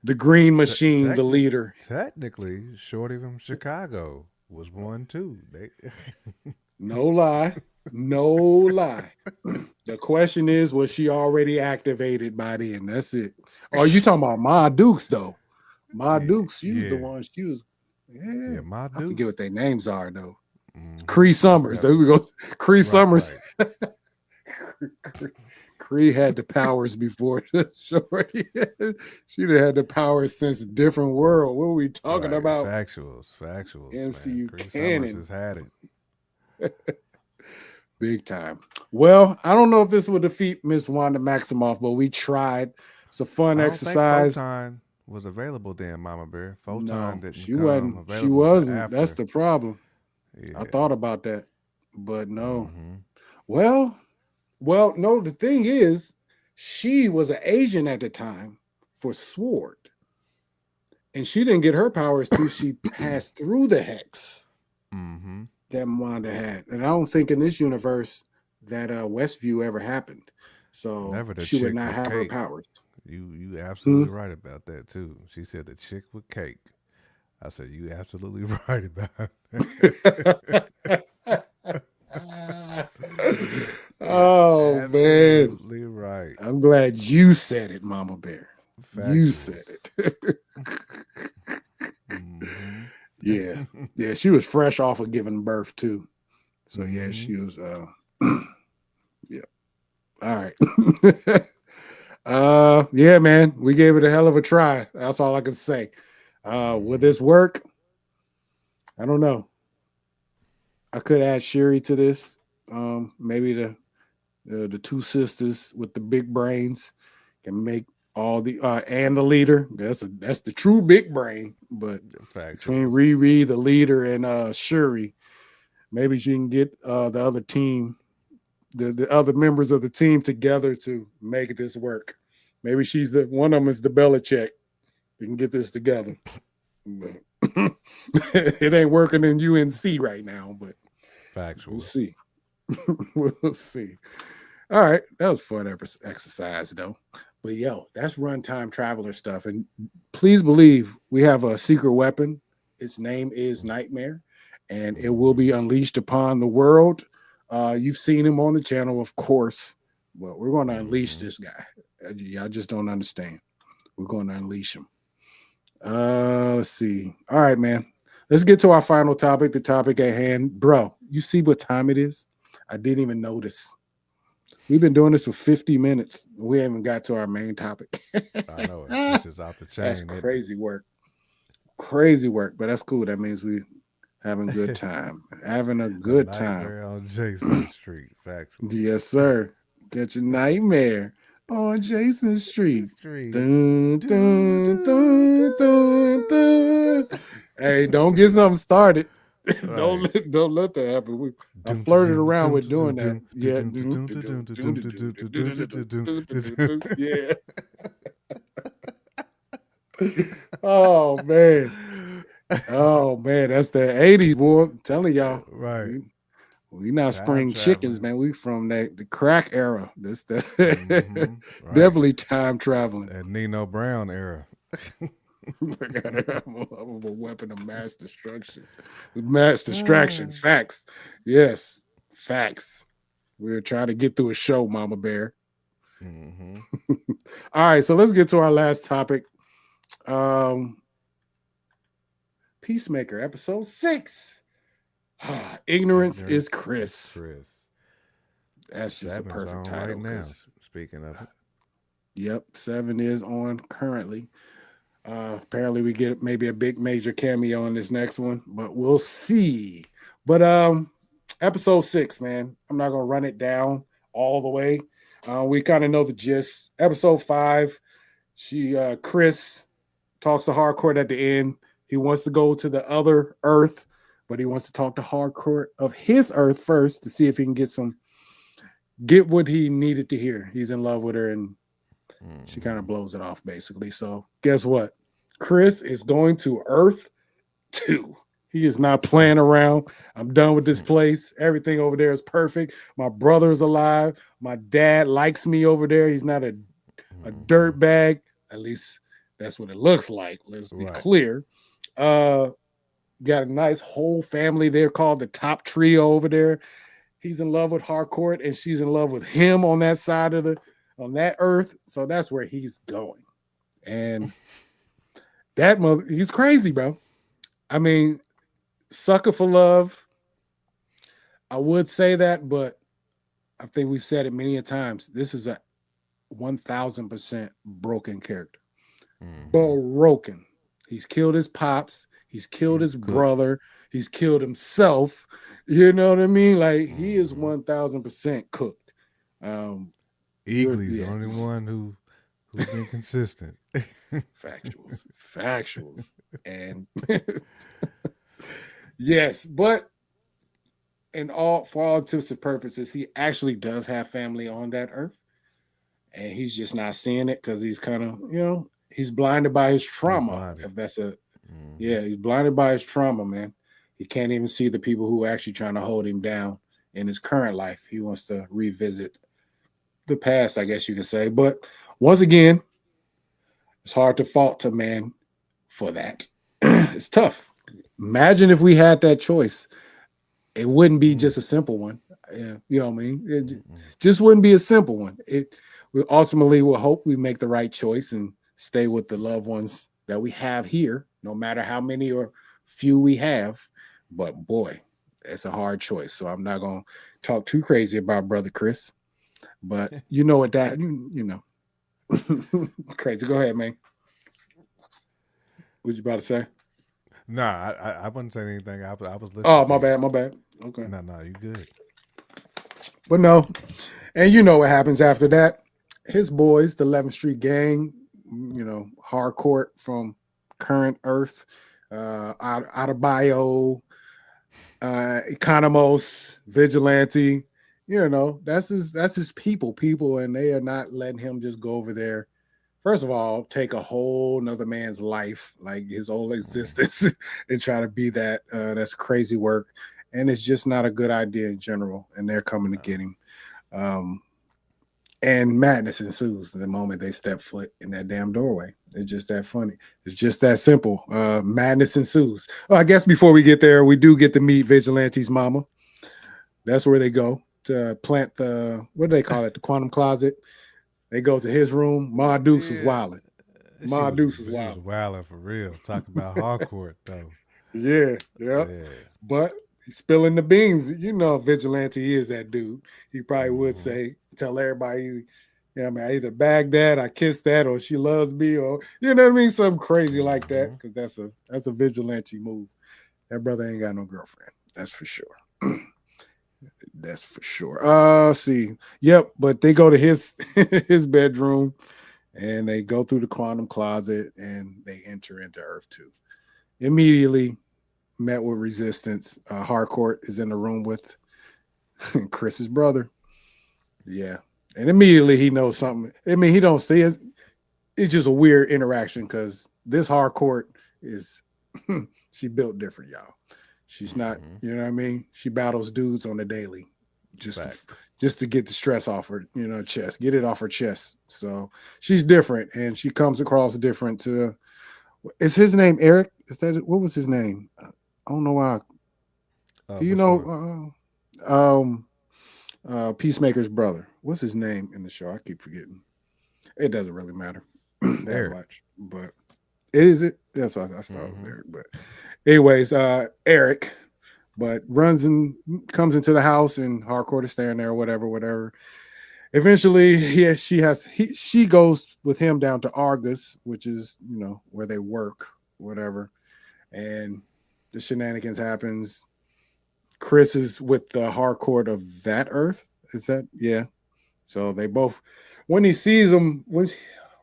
the Green Machine, the leader. Technically, Shorty from Chicago was one too. No lie. The question is, was she already activated by then? That's it. Oh, you talking about Ma Dukes, though. Ma Dukes, she was the one. She was, Ma I forget Dukes. what their names are, though. Cree Summers. There we go. Cree Summers. Right. Cree had the powers before Shorty. She had the powers since a different world. What are we talking about? Factuals. MCU Cree canon. Summers has had it. Big time. Well, I don't know if this will defeat Miss Wanda Maximoff, but we tried. It's a fun exercise. Photon was available then, Mama Bear. Photon No, didn't she come wasn't. available. She wasn't. After. That's the problem. Yeah. I thought about that, but no. Well, no. The thing is, she was an agent at the time for Sword, and she didn't get her powers till she passed through the hex that Wanda had. And I don't think in this universe that Westview ever happened. So she would not have her powers. You absolutely right about that too. She said the chick with cake. I said you absolutely right about that. Oh man, absolutely right. I'm glad you said it, Mama Bear. Factuals. You said it. Yeah, she was fresh off of giving birth too. So yeah, she was yeah. All right. Yeah, man, we gave it a hell of a try. That's all I can say. Will this work? I don't know. I could add Sherry to this. Maybe the two sisters with the big brains can make all the and the leader. That's the true big brain. But between Factual. Riri, the leader, and Shuri, maybe she can get the other team, the other members of the team together to make this work. Maybe she's the one of them is the Belichick. We can get this together. But it ain't working in UNC right now, but we'll Factual. see. We'll see. All right, that was fun exercise though. But yo, that's runtime traveler stuff, and please believe we have a secret weapon. Its name is Nightmare, and it will be unleashed upon the world. You've seen him on the channel, of course, but we're going to unleash this guy. Y'all just don't understand. We're going to unleash him. Let's see. All right, man. Let's get to our final topic, the topic at hand. Bro, you see what time it is? I didn't even notice. We've been doing this for 50 minutes. We haven't got to our main topic. I know it. It's just off the chain. That's crazy work. Crazy work, but that's cool. That means we having a good time. Having a good time. Nightmare on Jason Street. Factual. Yes, sir. Get your nightmare on Jason Street. Dun, dun, dun, dun, dun. Hey, don't get something started. Right. Don't let that happen. I flirted around with doing that. Yeah. Yeah. Oh man. Oh man, that's the 80s, boy. I'm telling y'all. Right. We not Time spring chickens, traveling. man. We from the crack era. This Mhm. Right. definitely time traveling. That Nino Brown era. I got a weapon of mass destruction. Mass distraction. Facts. Yes. Facts. We're trying to get through a show, Mama Bear. Mm-hmm. All right, so let's get to our last topic. Peacemaker, episode 6. Ignorance is Chris. Chris. That's just a 7's perfect on title. right now. 'Cause- Speaking of it. Yep, 7 is on currently. Apparently we get maybe a big major cameo on this next one, but we'll see. But episode 6, man, I'm not gonna run it down all the way. We kind of know the gist. Episode 5, Chris talks to Harcourt at the end. He wants to go to the other Earth, but he wants to talk to Harcourt of his Earth first to see if he can get what he needed to hear. He's in love with her, and she kind of blows it off, basically. So guess what? Chris is going to Earth 2. He is not playing around. I'm done with this place. Everything over there is perfect. My brother is alive. My dad likes me over there. He's not a dirt bag. At least that's what it looks like. Let's be clear. Got a nice whole family there called the Top Trio over there. He's in love with Harcourt, and she's in love with him on that side of on that Earth. So that's where he's going. And he's crazy, bro. I mean, sucker for love. I would say that, but I think we've said it many a times. This is a 1000% broken character. Broken. He's killed his pops. He's killed his brother. He's killed himself. You know what I mean? Like, he is 1000% cooked. Eagly's the only one who's been consistent. Factuals. And yes, but for all intents and purposes, he actually does have family on that Earth. And he's just not seeing it because he's kind of, he's blinded by his trauma. If that's he's blinded by his trauma, man. He can't even see the people who are actually trying to hold him down in his current life. He wants to revisit the past, I guess you can say. But once again, it's hard to fault a man for that. It's tough. Imagine if we had that choice. It wouldn't be just a simple one. You know what I mean? It just wouldn't be a simple one. We ultimately will hope we make the right choice and stay with the loved ones that we have here, no matter how many or few we have. But boy, it's a hard choice. So I'm not going to talk too crazy about Brother Chris. But you know what that, you know. Crazy. Go ahead, man. What you about to say? Nah, I wasn't saying anything. I was listening. Oh, my bad. Okay. No, you good. But no, and you know what happens after that? His boys, the 11th Street Gang, hardcore from current Earth, out of bio, Economos, Vigilante. That's his people, and they are not letting him just go over there. First of all, take a whole nother man's life, like his whole existence, and try to be that. That's crazy work, and it's just not a good idea in general. And they're coming to get him. Um, and madness ensues the moment they step foot in that damn doorway. It's just that funny. It's just that simple. Madness ensues. Well, I guess before we get there, we do get to meet Vigilante's mama. That's where they go to plant the, what do they call it? The quantum closet. They go to his room. Ma Deuce was Yeah, wilding. Ma Deuce was she was wild. wilding for real. Talk about hardcore though. Yeah, yeah. Yeah. But he's spilling the beans. Vigilante is that dude. He probably would Hmm. tell everybody, I either bag that, I kiss that, or she loves me, or you know what I mean, something crazy like that. Hmm. Because that's a vigilante move. That brother ain't got no girlfriend. That's for sure. That's for sure. See, yep. But they go to his his bedroom, and they go through the quantum closet, and they enter into Earth 2. Immediately met with resistance. Harcourt is in the room with Chris's brother. Yeah. And immediately he knows something. I mean, he don't see it. It's just a weird interaction because this Harcourt is she built different, y'all. She's not, Hmm. you know what I mean? She battles dudes on the daily just to, Fact. just to get the stress off her, chest, get it off her chest. So she's different and she comes across different to is his name Eric? Is that what was his name? I don't know why. Do you Which one? know Peacemaker's brother? What's his name in the show? I keep forgetting. It doesn't really matter that Eric. much, but it is it. That's why I thought it was Hmm. Eric. But anyways, Eric, but runs and comes into the house and Harcourt is staying there, whatever. Eventually, she goes with him down to Argus, which is where they work, whatever, and the shenanigans happens. Chris is with the Harcourt of that Earth. Is that yeah? So they both when he sees them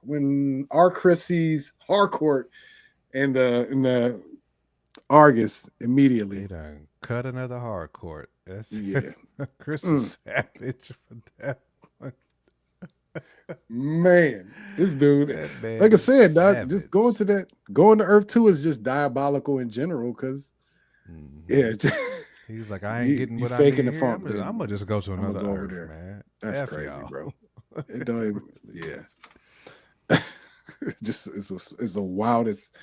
when our Chris sees Harcourt in the Argus They immediately. done cut another hardcore. That's Yeah. Chris Mm, is savage for that one. man, this dude, That man like I is said, dog, just savage. going to Earth 2 is just diabolical in general because yeah, Hmm. He's like, I ain't getting you what I faking need the here. funk, I'm gonna then just go to I'm gonna another go over Earth, there. man. That's F crazy, y'all. bro. It don't even, yeah. Just it's the wildest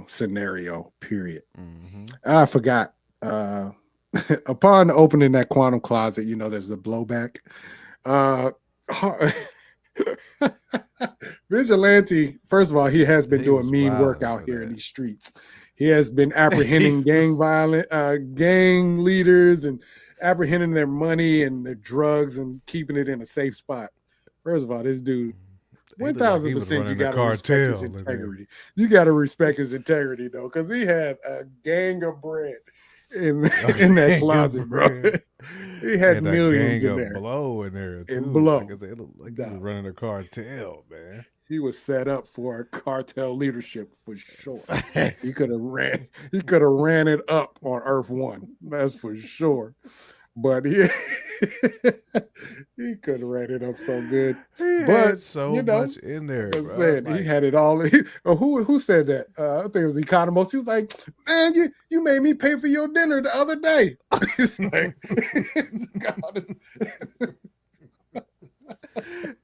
scenario. Period. Hmm. I forgot. Upon opening that quantum closet, there's the blowback. Uh, Vigilante, first of all, he has been He doing was mean work wilding out for here in that. these streets. He has been He apprehending was. gang leaders and apprehending their money and their drugs and keeping it in a safe spot. First of all, this dude, He one looked like thousand he was percent, you running a got to respect his cartel in there. integrity. You got to respect his integrity though, because he had a gang of bread in A in that gang of closet, bro. bread He had and a millions gang in of there blow in there and too. Like I blow. said, it looked like he was Dog. running a cartel, man. He was set up for cartel leadership for sure. He Facts. could have ran. He could have ran it up on Earth One. That's for sure. But he he could have ran it up so good. He But had so much in like there, I bro. said, he Like, had it all. Who said that? I think it was Economist. He was like, "Man, you made me pay for your dinner the other day." It's like,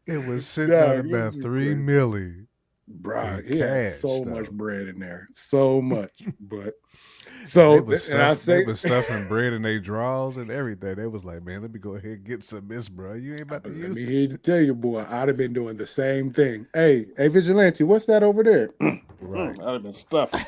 it was sitting on dog, this about is 3 milli in bro. He has cash, so much though. bread in there, so much. But And they so, was and I stuff they say, was stuffing bread in their drawers and everything. They was like, man, let me go ahead and get some this, bro. You ain't about to but let me use hear you tell you, boy, I'd have been doing the same thing. Hey, Vigilante, what's that over there? it. Right. I'd have been stuffing.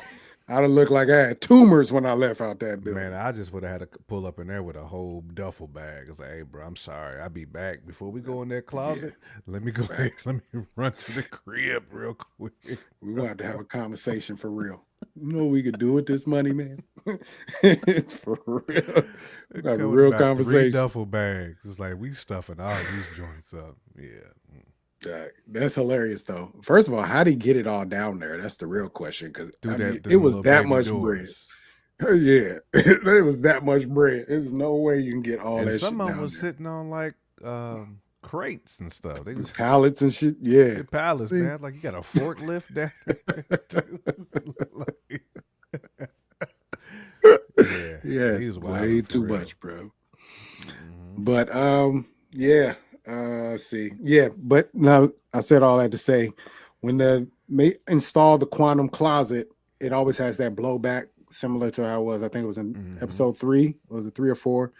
I'd have looked like I had tumors when I left out that Man, building. I just would have had to pull up in there with a whole duffel bag. It's like, hey, bro, I'm sorry. I'll be back. Before we go in that Yeah, closet, let me go ahead. facts. Let me run to the crib real quick. We want to have a conversation for real. You know what we could do with this money, man? For real. We It got a come with real about three conversation. duffel bags. It's like we stuffing all these joints up. Yeah. That's hilarious, though. First of all, how did he get it all down there? That's the real question. Because Through I mean, that it them was little that baby much bread. doors. Yeah, it was that much bread. There's no way you can get all And that some shit of them down was there. sitting on like crates and stuff. They was Pallets and shit. Yeah. the pallets, See, man. Like you got a forklift down there too. Like, yeah, yeah, he was wilding way for too real. much, bro. Hmm. But yeah. Let's see. Yeah, but now I said all that to say, when install the quantum closet, it always has that blowback similar to how it was. I think it was in Hmm. episode 3. Was it 3 or 4?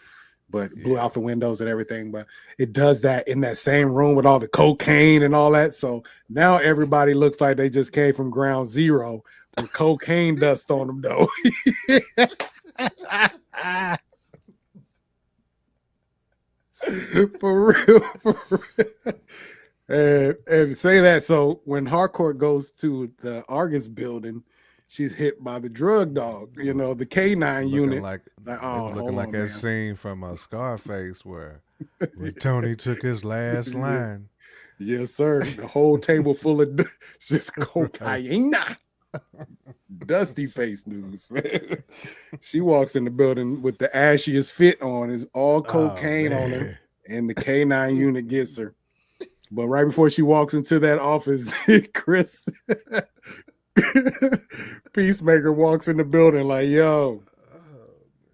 But blew Yeah. out the windows and everything. But it does that in that same room with all the cocaine and all that. So now everybody looks like they just came from ground zero with cocaine dust on them, though. For real, for real. And say that. So when Harcourt goes to the Argus building, she's hit by the drug dog, the K9 Looking unit. like Like, they oh, were looking hold like on, that man. scene from Scarface where Tony took his last Yeah. line. Yes, sir. The whole table full of just Right. cocaine. Dusty face news, man. She walks in the building with the ashiest fit on, is all Oh cocaine on her, man. and the K9 unit gets her. But right before she walks into that office, Chris Peacemaker walks in the building like, yo.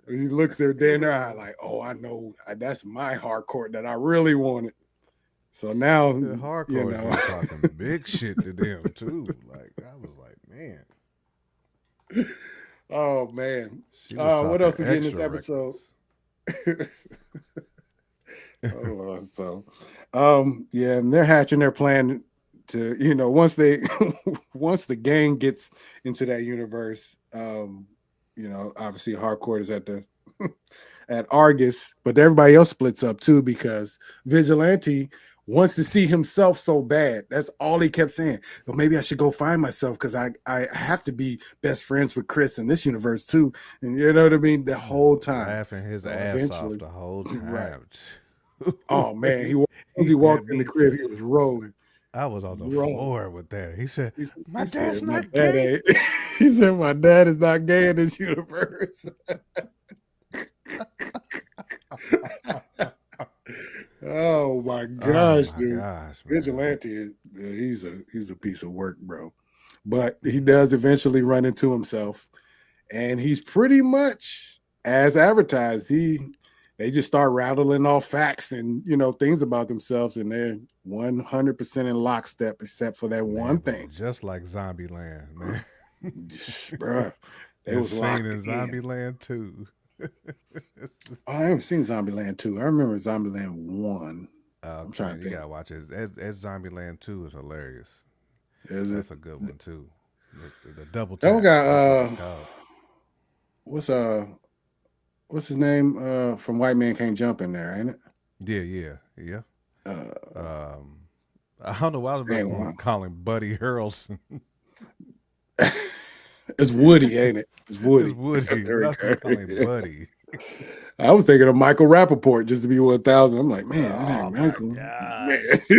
He looks there dead in their eye, like, oh, I know that's my hardcore that I really wanted. So now, The you hardcore know, was talking big shit to them too. Like I was like, man, oh man. she was What talking else we get in this extra episode? reckless. Oh Lord, so yeah, and they're hatching their plan to, once they once the gang gets into that universe, obviously hardcore is at the at Argus, but everybody else splits up too because Vigilante wants to see himself so bad. That's all he kept saying. Well, maybe I should go find myself because I have to be best friends with Chris in this universe too. And you know what I mean? The whole time. Laughing his So ass off eventually, the whole right. time. Oh man, once He he walked had in the me. crib, he was rolling. I was on the Rolling. floor with that. He said, "My He dad's said, my not dad gay." ain't. He said, my dad is not gay in this universe. Oh my Oh gosh, my dude. gosh, man! Vigilante, he's a piece of work, bro. But he does eventually run into himself, and he's pretty much as advertised. They just start rattling off facts and things about themselves, and they're 100% in lockstep, except for that one Man, thing, just like Zombieland, man. bruh. They It's was seen locked in in. Zombieland too. Oh, I haven't seen Zombieland 2. I remember Zombieland 1. I'm Okay, trying man, to you think. gotta watch it. As Zombieland 2 is hilarious. Is it? That's a good one too. The double That one tap. got That's what it's called. what's what's his name? From White Man Can't Jump in there, ain't it? Yeah, yeah, yeah. Uh Um, I don't know why I was about man, to wow. call him Buddy Harrelson. It's Woody, ain't it? It's It's Woody. Woody, There but we I was gonna go. call him Buddy. I was thinking of Michael Rappaport just to be 1,000. I'm like, man, that ain't Oh my Michael. Man. gosh.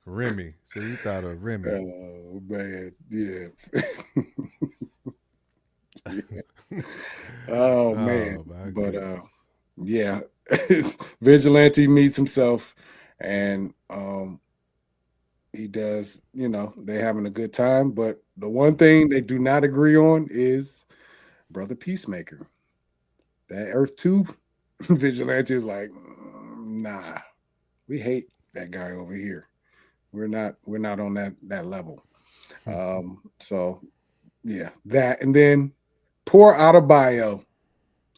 Remy. So you thought of Remy. Oh man, yeah. Oh man, Oh my but goodness. yeah, Vigilante meets himself, and he does. They having a good time, but the one thing they do not agree on is Brother Peacemaker. That Earth 2 Vigilante is like, nah, we hate that guy over here. We're not on that level. So yeah, that, and then poor Adebayo.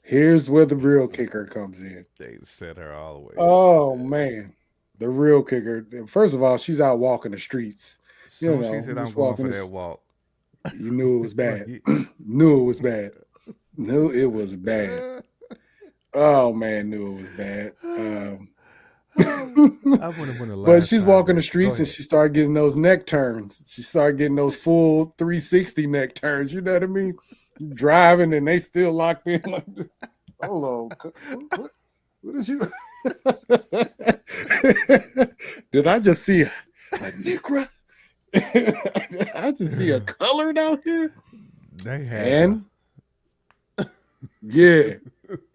Here's where the real kicker comes in. They set her all the way up, Oh man. man, the real kicker. First of all, she's out walking the streets, You Soon as she know, said I'm just going walking for that this. walk, You knew it was bad. like, Knew it was bad. Knew it was bad. Oh man, knew it was bad. I wonder when the But last she's time walking the that. Go streets and ahead. she started getting those neck turns. She started getting those full 360 neck turns. You know what I mean? Driving and they still locked in. Like, hold on, what is you? Did I just see a Negro? Did I just see a color down here? They had to. And yeah,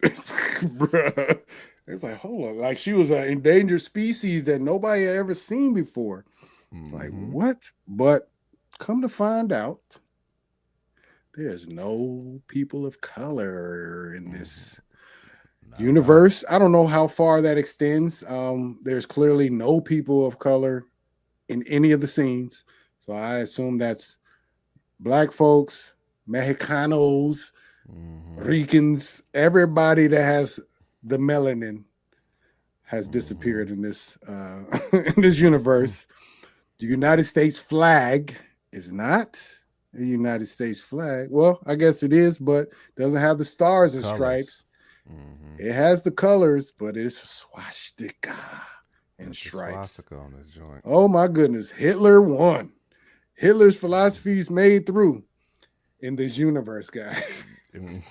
bruh. It's like, hold on, like she was an endangered species that nobody had ever seen before. Like, Mm-hmm. what? But come to find out, there's no people of color in this Not at all. universe. I don't know how far that extends. There's clearly no people of color in any of the scenes. So I assume that's black folks, Mexicanos, Mm-hmm. Ricans, everybody that has the melanin has Mm-hmm. disappeared in this in this universe. The United States flag is not a United States flag. Well, I guess it is, but doesn't have the The stars and stripes. colors. Mm-hmm. It has the colors, but it's a swastika and Got the stripes. swastika on this joint. Oh my goodness, Hitler won. Hitler's philosophies made through in this universe, guys. Mm.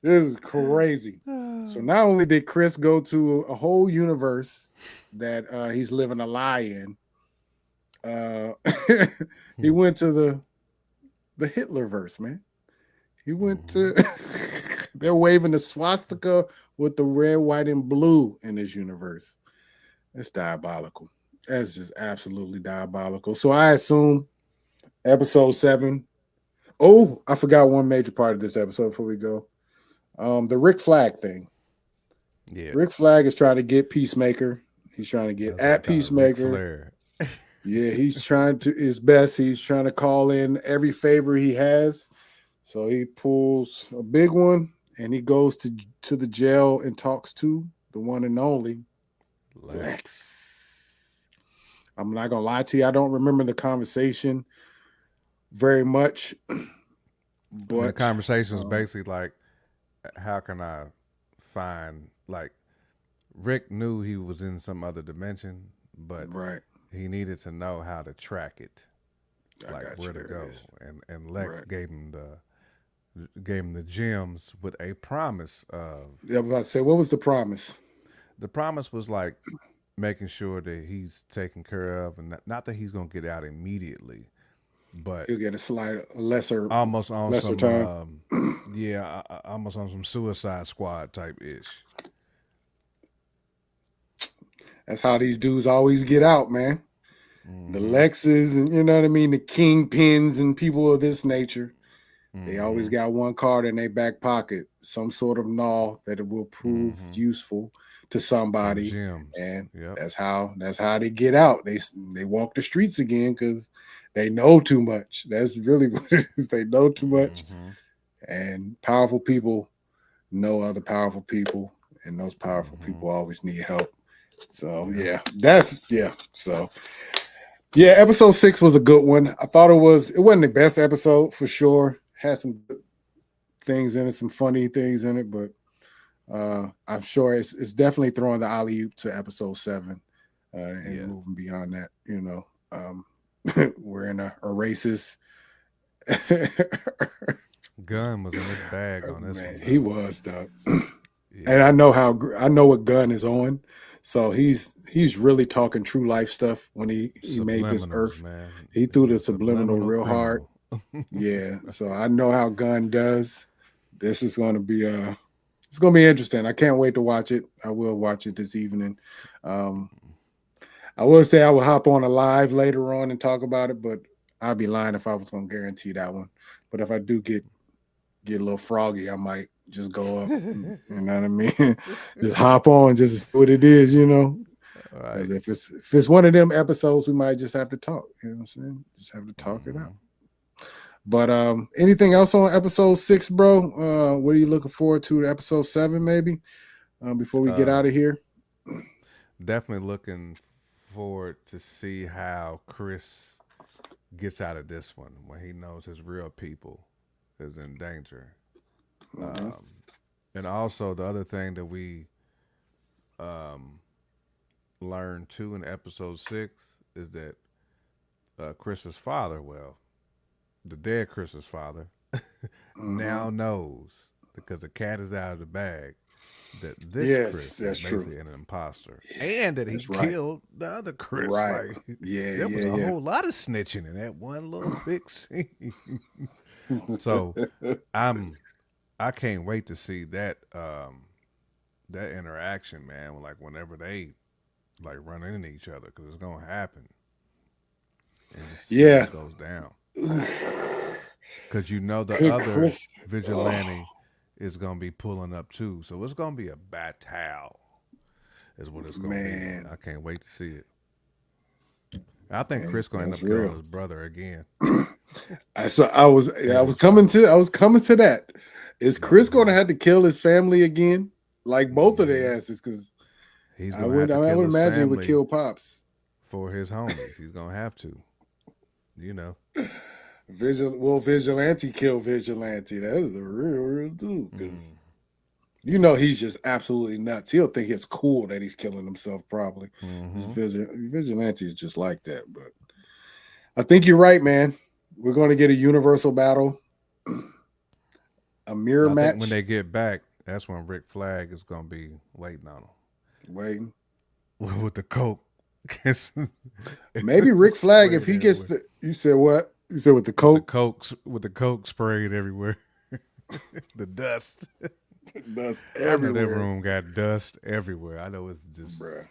This is crazy. So not only did Chris go to a whole universe that he's living a lie in, uh, he went to the Hitler verse, man. He went to they're waving the swastika with the red, white, and blue in this universe. That's diabolical. That's just absolutely diabolical. So I assume episode 7. Oh, I forgot one major part of this episode before we go. The Rick Flag thing. Yeah. Rick Flag is trying to get Peacemaker. He's trying to get That's what I at call it. Ric Peacemaker. Flair. Yeah, he's trying to his best. He's trying to call in every favor he has. So he pulls a big one and he goes to the jail and talks to the one and only Lex. I'm not gonna lie to you. I don't remember the conversation very much, And the but conversation was basically like, how can I find, like, Rick knew he was in some other dimension, but right. he needed to know how to track it, I like got where you. to There go. it is. And Lex Right. gave him the gems with a promise of. Yeah, I was about to say, what was the promise? The promise was like making sure that he's taken care of, and not that he's gonna get out immediately, but He'll get a slight lesser almost on lesser some time. yeah, almost on some Suicide Squad type ish. That's how these dudes always get out, man. The Mm-hmm. Lexes and you know what I mean, the kingpins and people of this nature. They always Mm-hmm. got one card in their back pocket, some sort of gnaw that it will prove Mm-hmm. useful to Them somebody, gems. and Yep. that's how they get out. They walk the streets again because they know too much. That's really what it is. They know too much, Mm-hmm. and powerful people know other powerful people, and those powerful Mm-hmm. people always need help. So Yeah. So yeah, episode 6 was a good one. I thought it wasn't the best episode for sure. Had some good things in it, some funny things in it, but I'm sure it's definitely throwing the alley oop to episode 7 and Yeah. moving beyond that. You know, we're in a racist. Gunn was in his bag on this Man, one, he though. was though, Yeah. and I know what Gunn is on. So he's really talking true life stuff when he made this Subliminals, Earth. man. He threw He's the a subliminal subliminal real hard. criminal. Yeah, so I know how Gunn does. This is going to be it's going to be interesting. I can't wait to watch it. I will watch it this evening. I will say I will hop on a live later on and talk about it, but I'd be lying if I was going to guarantee that one. But if I do get a little froggy, I might just go up. You know what I mean? Just hop on, just to see what it is, you know. All right. Because if it's one of them episodes, we might just have to talk. You know what I'm saying? Just have to talk it out. But anything else on episode 6, bro? What are you looking forward to episode 7, maybe? Before we get out of here. Definitely looking forward to see how Chris gets out of this one when he knows his real people is in danger. Mhm. Um, and also the other thing that we um, learned too in episode 6 is that Chris's father, well, the dead Chris's father, Mhm. now knows because the cat is out of the bag that this Yes, Chris is that's true. basically an imposter and that he That's right. killed the other Chris. Right. Like Yeah, there was yeah, a yeah. whole lot of snitching in that one little quick scene. So I'm I can't wait to see that interaction, man. Like whenever they like run into each other, because it's gonna happen, and just see Yeah. what goes down. Because you know the Good other Chris. Oh, vigilante is gonna be pulling up too, so it's gonna be a battle. Is what it's gonna be. man. I can't wait to see it. I think Hey, Chris gonna end that's up killing real. his brother again. I was Seriously. coming to that. Is Chris going to Hmm. have to kill his family again, like both of Hmm. their asses? Because He's gonna have to I kill would his imagine he would family kill pops. for his homies. He's gonna have to. You know. Vigilante kill vigilante. That is the real too. Because Mm. he's just absolutely nuts. He'll think it's cool that he's killing himself. Probably. Hmm. Vigilante is just like that. But I think you're right, man. We're going to get a universal battle, a mirror I think when match. they get back, that's when Rick Flag is gonna be waiting on Waiting. him with the coke. Maybe Rick Flag, if Sprayed he gets everywhere. the, you said what? You said with the With the coke? coke, with the coke sprayed everywhere. The dust. Dust I know that everywhere, room got dust everywhere. I know it's just bruh.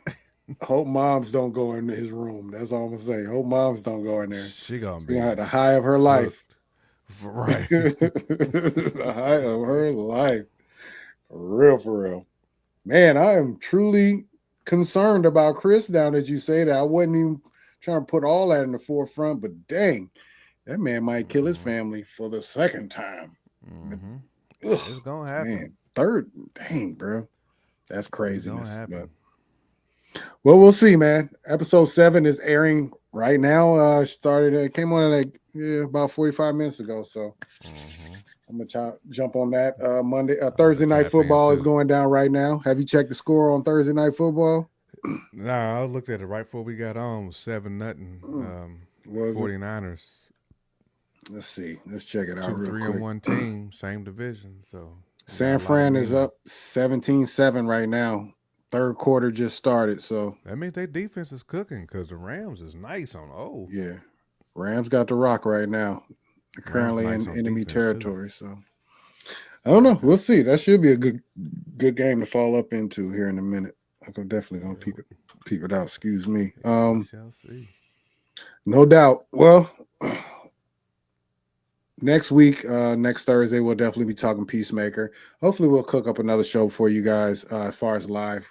Hope moms don't go in his room. That's all I'm gonna say. Hope moms don't go in there. she gonna She's gonna have be the high of her life. cooked. Right. The high of her life. For real, for real. Man, I am truly concerned about Chris now that you say that. I wasn't even trying to put all that in the forefront, but dang, that man might kill his Hmm. family for the second time. Hmm. Ugh, It's gonna happen. man. Third, dang, bro. That's It's gonna craziness. But happen. well, we'll see, man. Episode 7 is airing right now. Started it came on like about 45 minutes ago. So Hmm. I'm gonna jump on that. Monday, I'm gonna Thursday night tap in football is too. going down right now. Have you checked the score on Thursday night football? Nah, I looked at it right before we got on. 7-0. Was it? 49ers. Let's see. Let's check it out Two real 3 and quick. 1 team, same division. So we got San a lot of Fran is meaning. up 17-7 right now. Third quarter just started. So, That means their defense is cooking because the Rams is nice on. Oh, yeah. Rams got the rock right now. They're Rams currently nice in on enemy defense too. territory. So, I don't know. Yeah, We'll see. That should be a good game to fall up into here in a minute. I'm definitely gonna yeah, peep it out. Excuse me. yeah. We shall see. No doubt. Well, next week, next Thursday, we'll definitely be talking Peacemaker. Hopefully, we'll cook up another show for you guys as far as live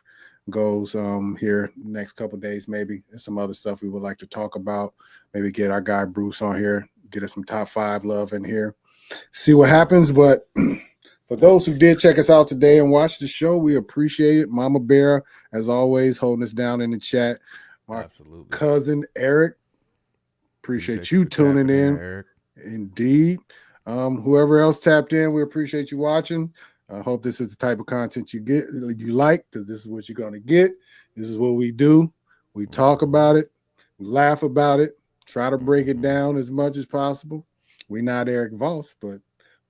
goes here next couple days. Maybe and some other stuff we would like to talk about. Maybe get our guy Bruce on here, get us some top 5 love in here. See what happens. But for those who did check us out today and watch the show, we appreciate it. Mama Bear, as always, holding us down in the chat. My Absolutely. cousin Eric, appreciate you For tuning tapping in, in. Eric. Indeed. Whoever else tapped in, we appreciate you watching. I hope this is the type of content you like, because this is what you're gonna get. This is what we do. We talk Mm-hmm. about it, we laugh about it, try to break it Mm-hmm. down as much as possible. We're not Eric Voss, but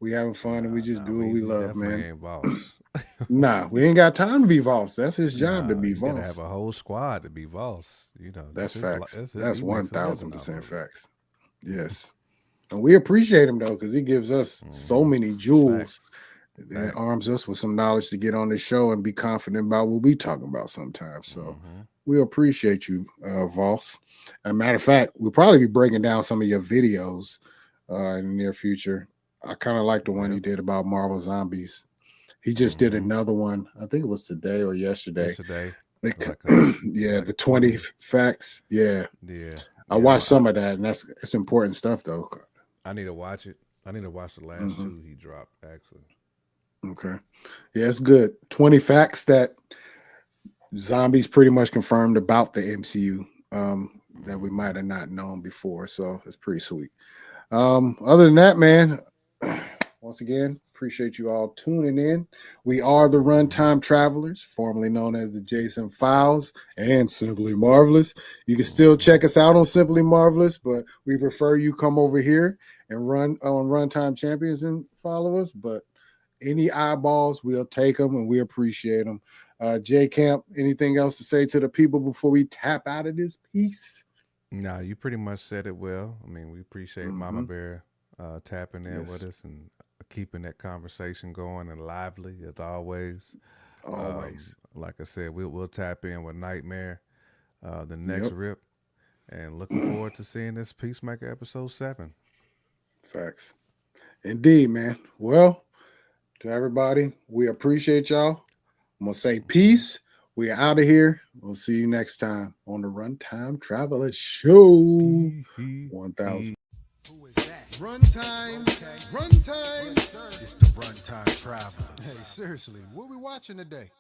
we having fun and we Nah, just nah. do what we We love, definitely man. ain't boss. Nah, we ain't got time to be Voss. That's his job to Nah, be you gotta Voss. have a whole squad to be boss. You know, That's facts. That's his. That's He makes a living off 1000% of it. facts. Yes. And we appreciate him though, because he gives us so Mm-hmm. many jewels Facts. and Facts. arms us with some knowledge to get on this show and be confident about what we talking about sometimes. So Mm-hmm. we appreciate you, Voss. As a matter of fact, we'll probably be breaking down some of your videos in the near future. I kind of like the one Yep. he did about Marvel Zombies. He just did Mm-hmm. another one. I think it was today or yesterday. Yesterday, Like, like yeah, like the 20 20. facts. Yeah. Yeah, I yeah. watched some of that, and it's important stuff though. I need to watch it. I need to watch the last Hmm. two he dropped. Actually, Okay. Yeah, it's good. 20 facts that zombies pretty much confirmed about the MCU. that we might have not known before. So it's pretty sweet. Other than that, man, once again, appreciate you all tuning in. We are the Runtime Travelers, formerly known as the Jason Files and Simply Marvelous. You can still check us out on Simply Marvelous, but we prefer you come over here and run on Runtime Champions and follow us. But any eyeballs, we'll take them and we appreciate them. J Camp, anything else to say to the people before we tap out of this piece? No, you pretty much said it well. I mean, we appreciate Mama Mm-hmm. Bear tapping in with Yes, us and keeping that conversation going and lively as always. always. Like I said, we'll tap in with Nightmare, the next Yep. rip, and looking forward to seeing this Peacemaker episode 7. Facts. Indeed, man. Well, to everybody, we appreciate y'all. I'm going to say peace. We are out of here. We'll see you next time on the Runtime Traveler Show 1000. Who is that? Runtime. Runtime. It's the Runtime Hey, Travelers. seriously, what we watching today?